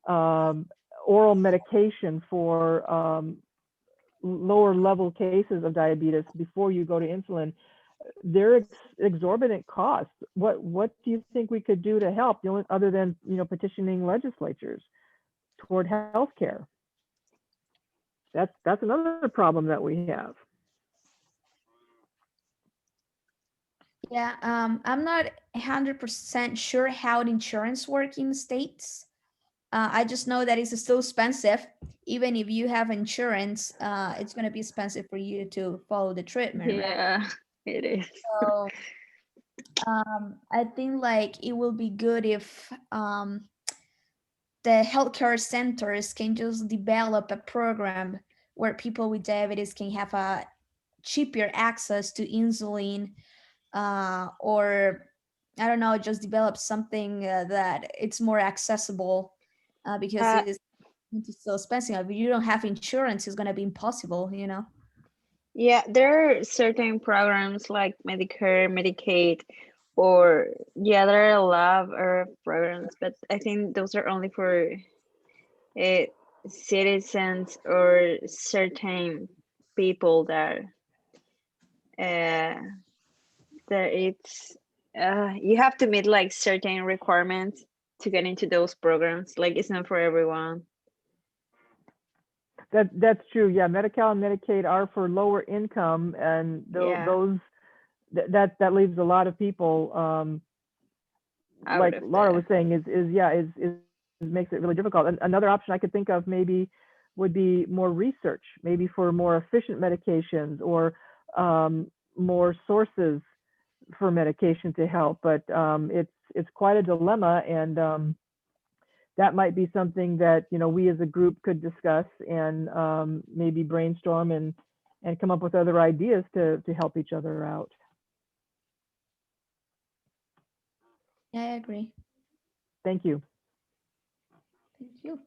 oral medication for lower level cases of diabetes before you go to insulin, they're exorbitant costs. What do you think we could do to help, other than, you know, petitioning legislatures toward health care? That's another problem that we have. Yeah, I'm not 100% sure how the insurance work in the States. I just know that it's still expensive. Even if you have insurance, it's going to be expensive for you to follow the treatment, right? Yeah, it is. So I think like it will be good if the healthcare centers can just develop a program where people with diabetes can have a cheaper access to insulin, or I don't know, just develop something that it's more accessible because Uh, it is so expensive. If you don't have insurance, it's gonna be impossible, you know. yeah, there are certain programs like Medicare, Medicaid, or yeah, there are a lot of programs, but I think those are only for uh, citizens or certain people that uh, that it's you have to meet like certain requirements to get into those programs. Like it's not for everyone. That's true. Yeah, Medi-Cal and Medicaid are for lower income, and Yeah, those that leaves a lot of people, out like of Laura the was saying, is makes it really difficult. And another option I could think of maybe would be more research, maybe for more efficient medications, or more sources for medication to help. But it's quite a dilemma, and that might be something that, you know, we as a group could discuss and maybe brainstorm and come up with other ideas to help each other out. Yeah, I agree. Thank you. Thank you.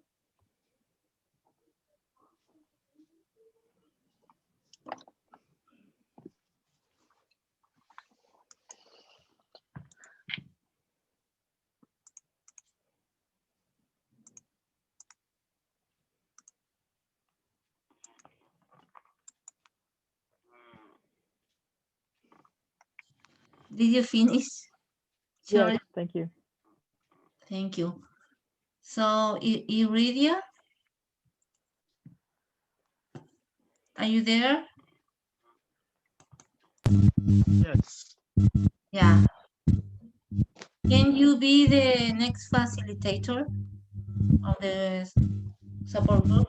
Did you finish? Yes, Sharon? thank you. Thank you. So, Iridia, are you there? Yes. Yeah. Can you be the next facilitator of the support group?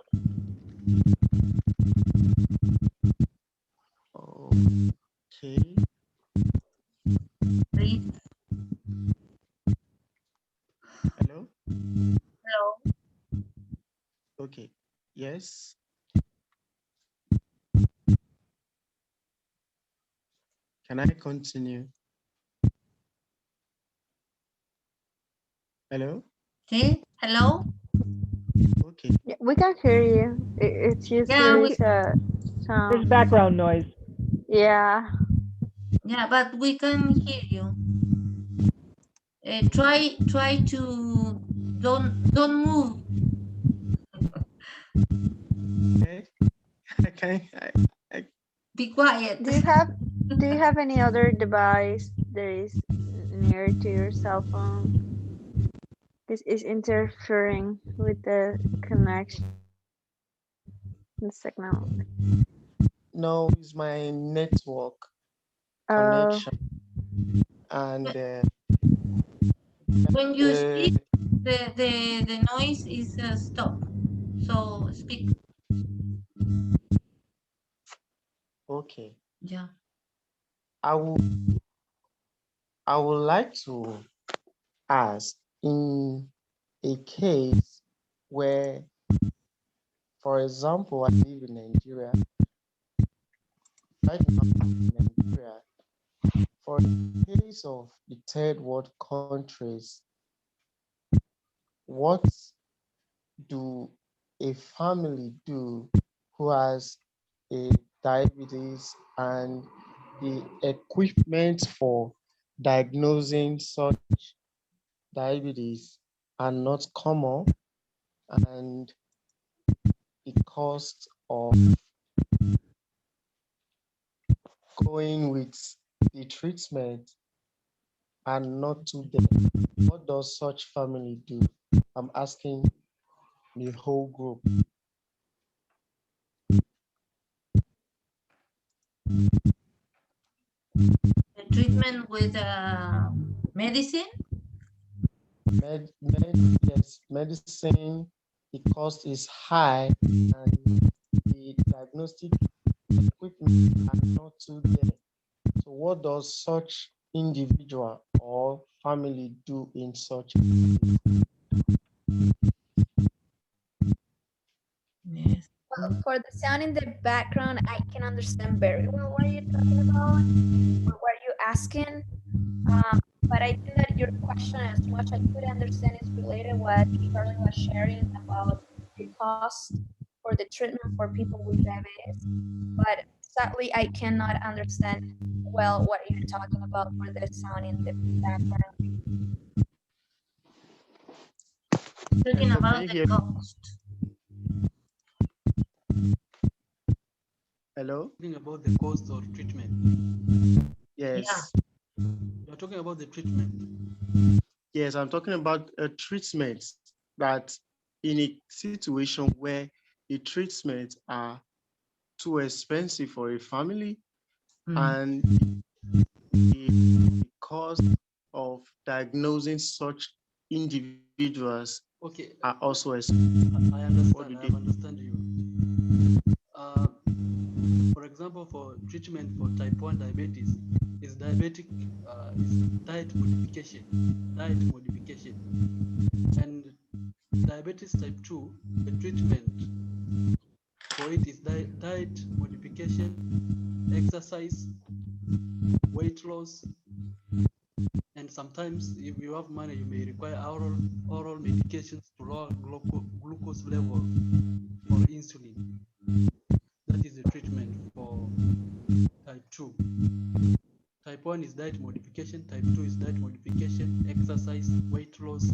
Okay. Please. Hello. Hello. Okay. Yes. Can I continue? Hello. Okay. Hello. Okay. Yeah, we can hear you. It's just Yeah, there we is a There's sound. background noise. Yeah. yeah, but we can hear you. Try to don't move. Okay. Okay. I, Be quiet. Do you have any other device that is near to your cell phone? This is interfering with the connection, the signal. no, it's my network Oh, connection, and When you the speak, the noise is stop. So speak. okay. Yeah. I will I would like to ask in a case where, for example, I live in Nigeria. Right now, I'm in Nigeria. For the case of the third world countries, what do a family do who has a diabetes and the equipment for diagnosing such diabetes are not common, and the cost of going with the treatment are not too there? What does such family do? I'm asking the whole group. The treatment with medicine. Yes, medicine, the cost is high, and the diagnostic equipment are not too there. So what does such individual or family do in such a case? Yes. Well, for the sound in the background, I can understand very well what you're talking about or what you're asking. But I think that your question, as much I could understand, is related what Charlie was sharing about the cost for the treatment for people with diabetes. But sadly, I cannot understand well what you're talking about for the sound in the background. Talking Hello, can about you the hear? cost. Hello? Talking about the cost of treatment. Yes. You're talking about the treatment. Yes, I'm talking about a treatment that in a situation where the treatments are too expensive for a family, and the cost of diagnosing such individuals Okay, are also expensive. I What understand. do I they have do? understand you. For example, for treatment for type 1 diabetes, is diabetic is diet modification, and diabetes type 2, the treatment for it is diet modification, exercise, weight loss, and sometimes if you have money, you may require oral medications to lower glucose level or insulin. That is the treatment for type 2. Type 1 is diet modification, type 2 is diet modification, exercise, weight loss.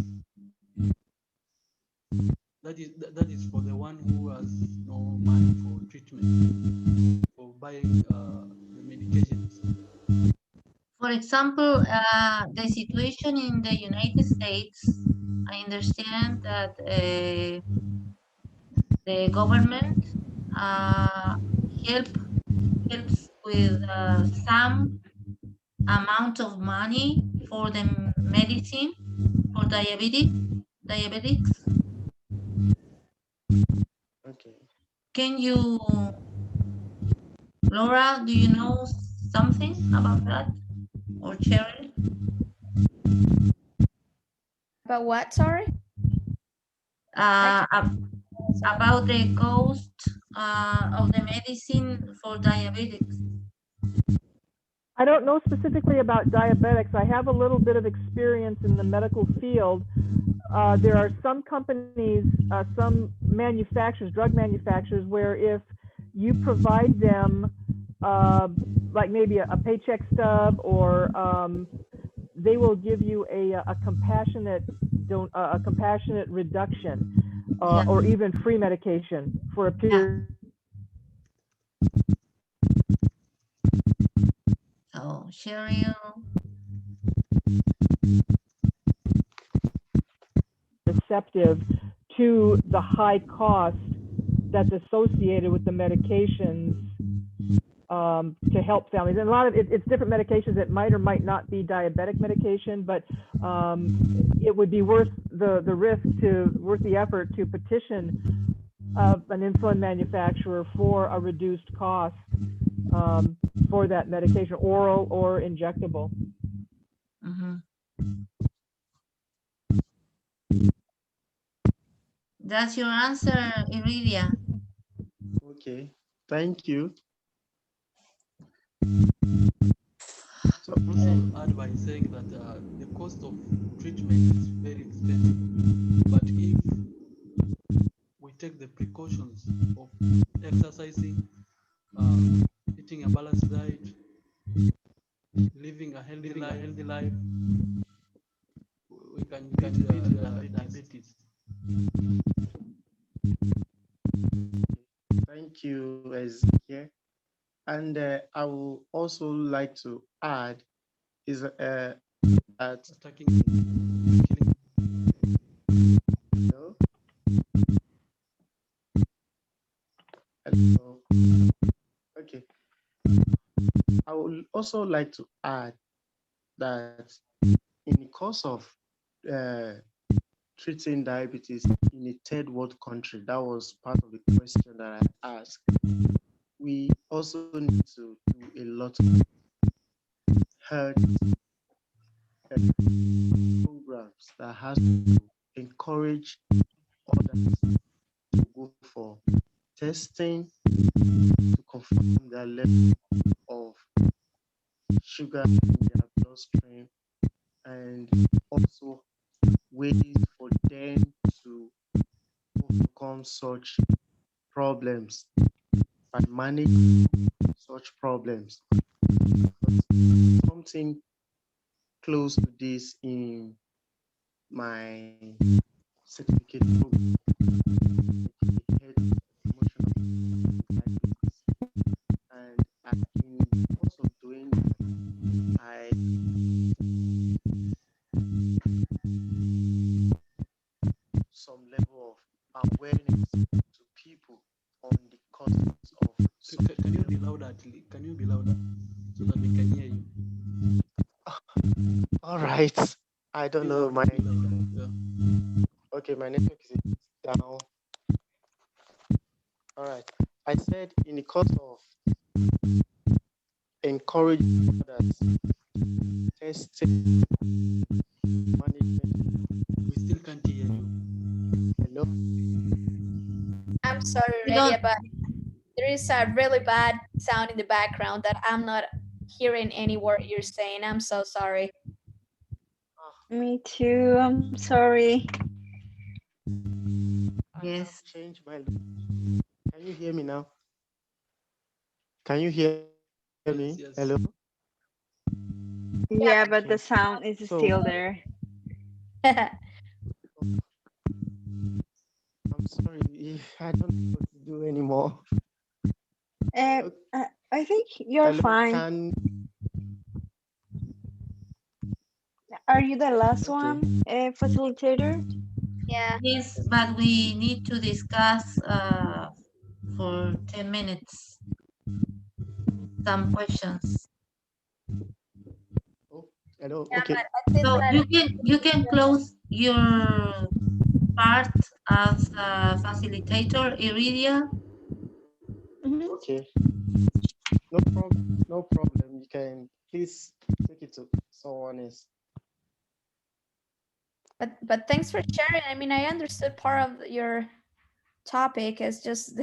That is for the one who has no money for treatment, for buying the medications. For example, the situation in the United States, I understand that the government uh, helps with some amount of money for the medicine for diabetics. Okay. Can you, Laura, do you know something about that? Or Cheryl? About what? Sorry. Uh, about the cost of the medicine for diabetics. I don't know specifically about diabetics. I have a little bit of experience in the medical field. There are some companies, some manufacturers, drug manufacturers, where if you provide them like maybe a paycheck stub, or they will give you a compassionate reduction, Yeah. or even free medication for a period. So Cheryl. Receptive to the high cost that's associated with the medications to help families. And a lot of it's different medications that might or might not be diabetic medication, but it would be worth the risk worth the effort to petition an insulin manufacturer for a reduced cost for that medication, oral or injectable. Mm-hmm. That's your answer, Iridia. Okay, thank you. So also add by saying that the cost of treatment is very expensive, but if we take the precautions of exercising, eating a balanced diet, living a healthy life, we can beat diabetes. Thank you, Ezekiel. And I would also like to add is that Attacking and killing. hello? Hello. Okay. I would also like to add that in the course of treating diabetes in a third world country, that was part of the question that I asked. We also need to do a lot of health programs that has to encourage others to go for testing to confirm their level of sugar in their bloodstream, and also ways for them to overcome such problems by managing such problems. Something close to this in my certificate program, emotional diabetes. And in the course of doing that, I some level of awareness to people on the causes of Can you be louder? Can you be louder so that we can hear you? all right. I don't know my Yeah. okay, my network is down. All right. I said in the course of encouraging others, testing, management. We still can't hear you. sorry, We Aurelia, don't. but there is a really bad sound in the background that I'm not hearing any word you're saying. I'm so sorry. Me too. I'm sorry. I have Yes. changed my. Can you hear me now? Can you hear me? Hello? Yes, yes. Yeah, Okay. but the sound is So still there. I'm sorry. I don't know what to do anymore. Uh, Okay. I think you're Hello? fine. Can Are you the last okay. one, facilitator? Yeah. Yes, but we need to discuss for 10 minutes some questions. Oh, hello. Yeah, Okay. but I think So that you can close your part as a facilitator, Iridia. Mhm. Okay. No problem. No problem. You can please take it to someone else. but thanks for sharing. I mean, I understood part of your topic is just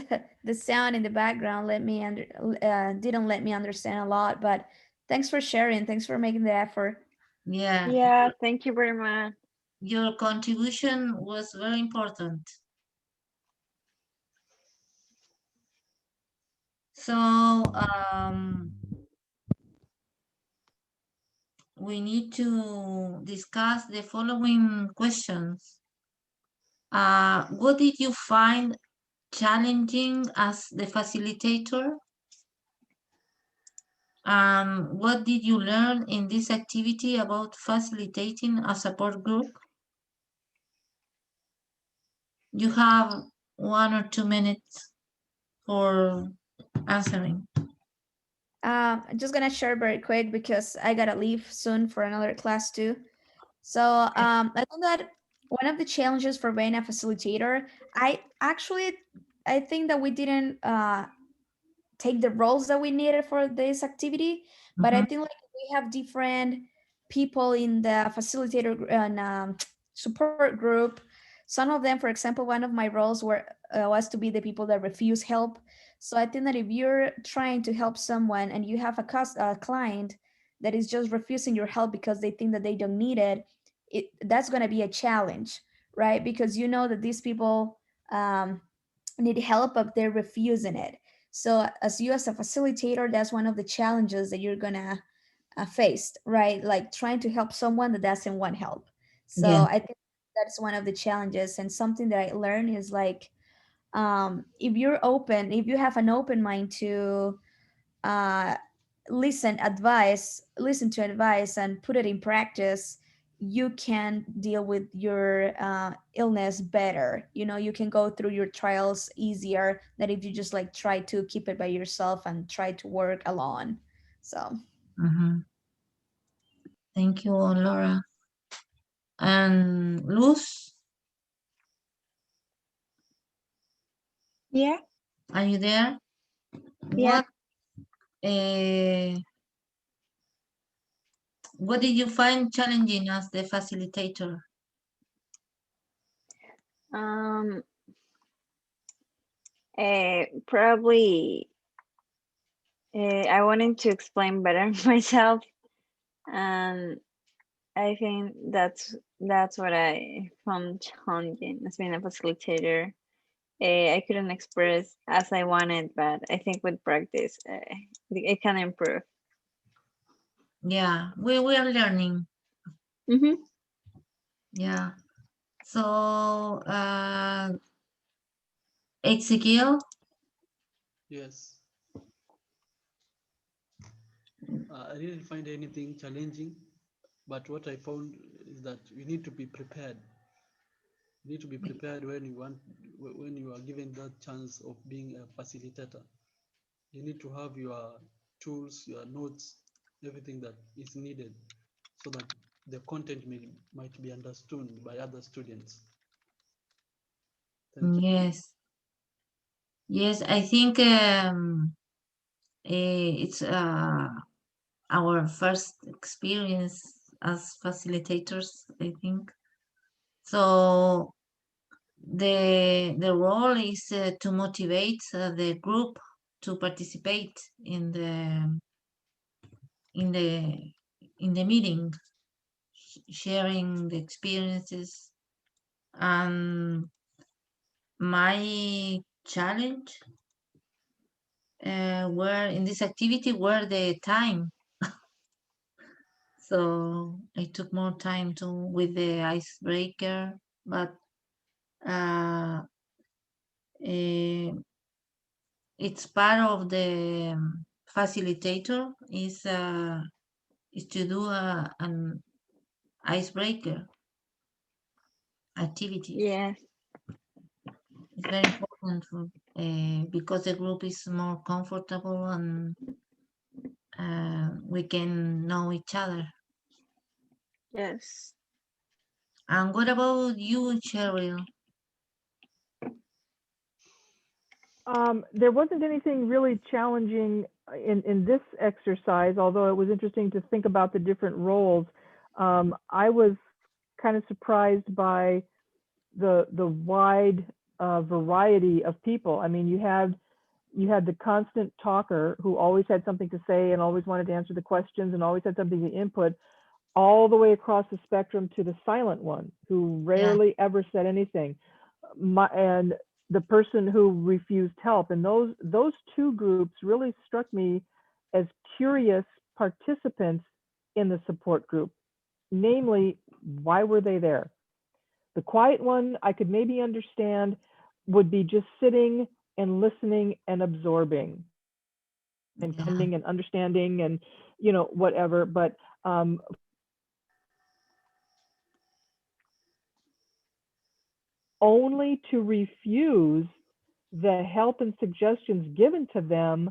the sound in the background didn't let me understand a lot, but thanks for sharing. Thanks for making the effort. Yeah, Yeah, thank you very much. your contribution was very important. So we need to discuss the following questions. What did you find challenging as the facilitator? What did you learn in this activity about facilitating a support group? You have 1 or 2 minutes for answering. I'm just gonna share very quick because I gotta leave soon for another class too. So I think that one of the challenges for being a facilitator, I think that we didn't take the roles that we needed for this activity, but I Mhm. think like we have different people in the facilitator and support group. Some of them, for example, one of my roles was to be the people that refuse help. So I think that if you're trying to help someone and you have a client that is just refusing your help because they think that they don't need that's going to be a challenge, right? Because you know that these people need help, but they're refusing it. So as you as a facilitator, that's one of the challenges that you're gonna face, right? Like trying to help someone that doesn't want help. So Yeah. I think that's one of the challenges. And something that I learned is like, if you're open, if you have an open mind to uh, listen to advice and put it in practice, you can deal with your illness better. You know, you can go through your trials easier than if you just like try to keep it by yourself and try to work alone. So Mhm. Thank you, Laura. And Luz, Yeah, are you there? yeah. Uh, what did you find challenging as the facilitator? Um, Probably I wanted to explain better myself, and I think that's what I found challenging as being a facilitator. I couldn't express as I wanted, but I think with practice, it can improve. Yeah, we are learning. Mm-hmm. Yeah. So, Ezekiel, Yes. I didn't find anything challenging, but what I found is that you need to be prepared. You need to be prepared when you are given that chance of being a facilitator. You need to have your tools, your notes, everything that is needed so that the content might be understood by other students. Thank you. yes, yes, I think it's our first experience as facilitators, I think. So the role is to motivate the group to participate in the meeting, sharing the experiences. And my challenge were in this activity were the time. So I took more time to with the icebreaker, but uh, eh, it's part of the facilitator is to do an icebreaker activity. Yes. It's very important for, because the group is more comfortable and we can know each other. Yes. And what about you, Cheryl? There wasn't anything really challenging in this exercise, although it was interesting to think about the different roles. I was kind of surprised by the wide variety of people. I mean, you had the constant talker who always had something to say and always wanted to answer the questions and always had something to input, all the way across the spectrum to the silent one who Yeah, rarely ever said anything. And the person who refused help. And those two groups really struck me as curious participants in the support group. Namely, why were they there? The quiet one, I could maybe understand, would be just sitting and listening and absorbing and yeah, coming and understanding and, you know, whatever. But only to refuse the help and suggestions given to them,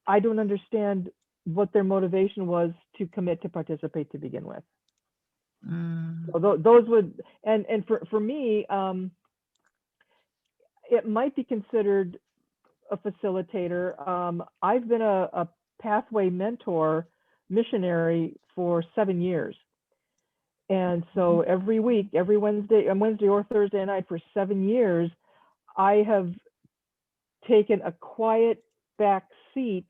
I don't understand what their motivation was to commit to participate to begin with. mm, So those would, and for me, it might be considered a facilitator. I've been a pathway mentor missionary for 7 years. And so every week, every Wednesday, on Wednesday or Thursday night for 7 years, I have taken a quiet back seat,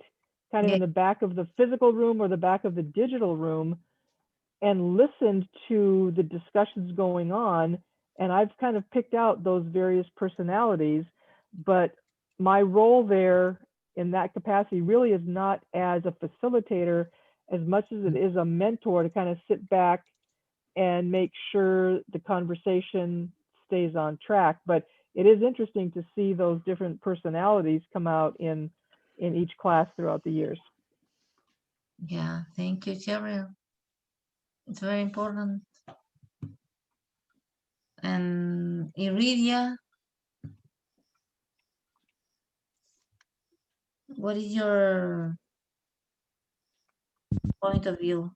kind of yeah, in the back of the physical room or the back of the digital room, and listened to the discussions going on. And I've kind of picked out those various personalities, but my role there in that capacity really is not as a facilitator as much as it is a mentor to kind of sit back and make sure the conversation stays on track. But it is interesting to see those different personalities come out in each class throughout the years. yeah. Thank you, Cheryl. It's very important. And Iridia, what is your point of view?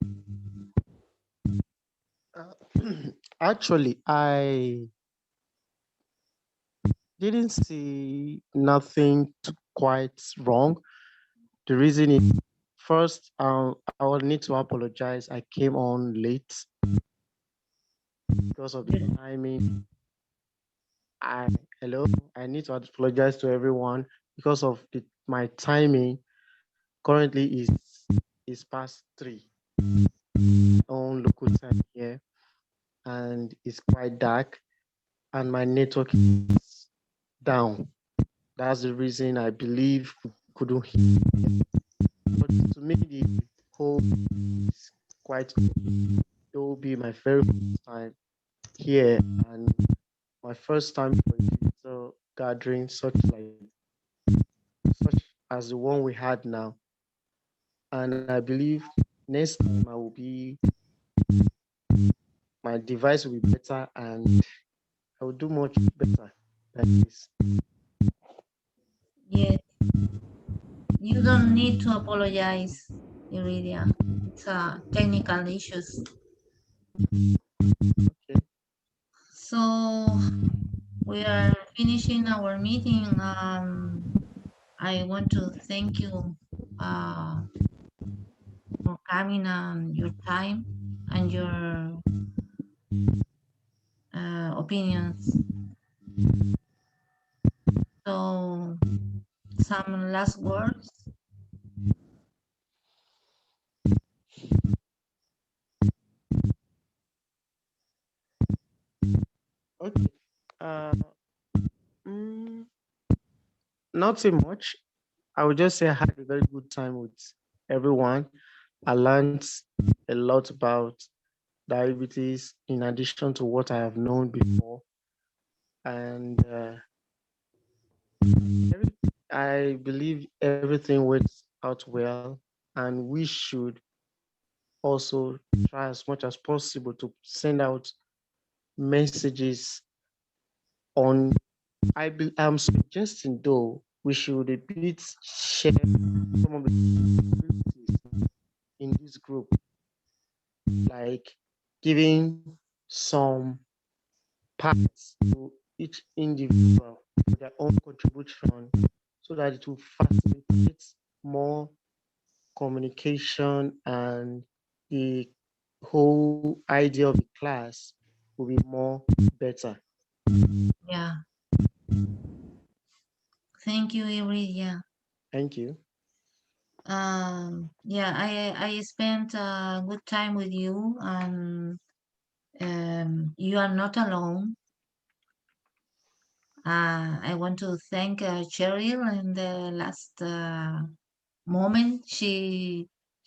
Actually, I didn't see nothing quite wrong. The reason is first, I will need to apologize. I came on late because of the timing. I hello. I need to apologize to everyone because of my timing. Currently is past 3 on local time here, and it's quite dark, and my network is down. That's the reason I believe we couldn't hear. But to me, the whole is quite good. It will be my very first time here and my first time for a digital gathering such as the one we had now. And I believe next time I will be my device will be better and I will do much better than this. Yes, you don't need to apologize, Iridia. It's technical issues. Okay. So we are finishing our meeting. I want to thank you uh, for coming and your time and your opinions. So some last words. Okay. Uh, mm, not too much. I would just say I had a very good time with everyone. I learned a lot about diabetes in addition to what I have known before. And I believe everything went out well. And we should also try as much as possible to send out messages on. I'm suggesting though we should a bit share some of the capabilities in this group, like giving some parts to each individual for their own contribution so that it will facilitate more communication and the whole idea of the class will be more better. Yeah. Thank you, Iridia. Thank you. Yeah, I spent a good time with you, and you are not alone. I want to thank Cheryl in the last moment she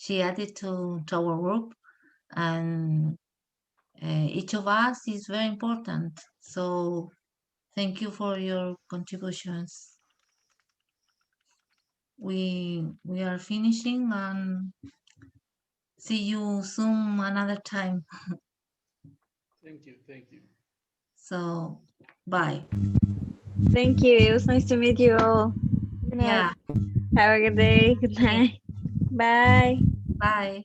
added to our group, and each of us is very important. So thank you for your contributions. We are finishing, and see you soon another time. Thank you. Thank you. So bye. Thank you. It was nice to meet you all. Good night. Yeah, Have a good day. Good night. Bye. bye.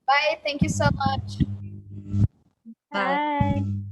Bye. Thank you so much. Bye. Bye.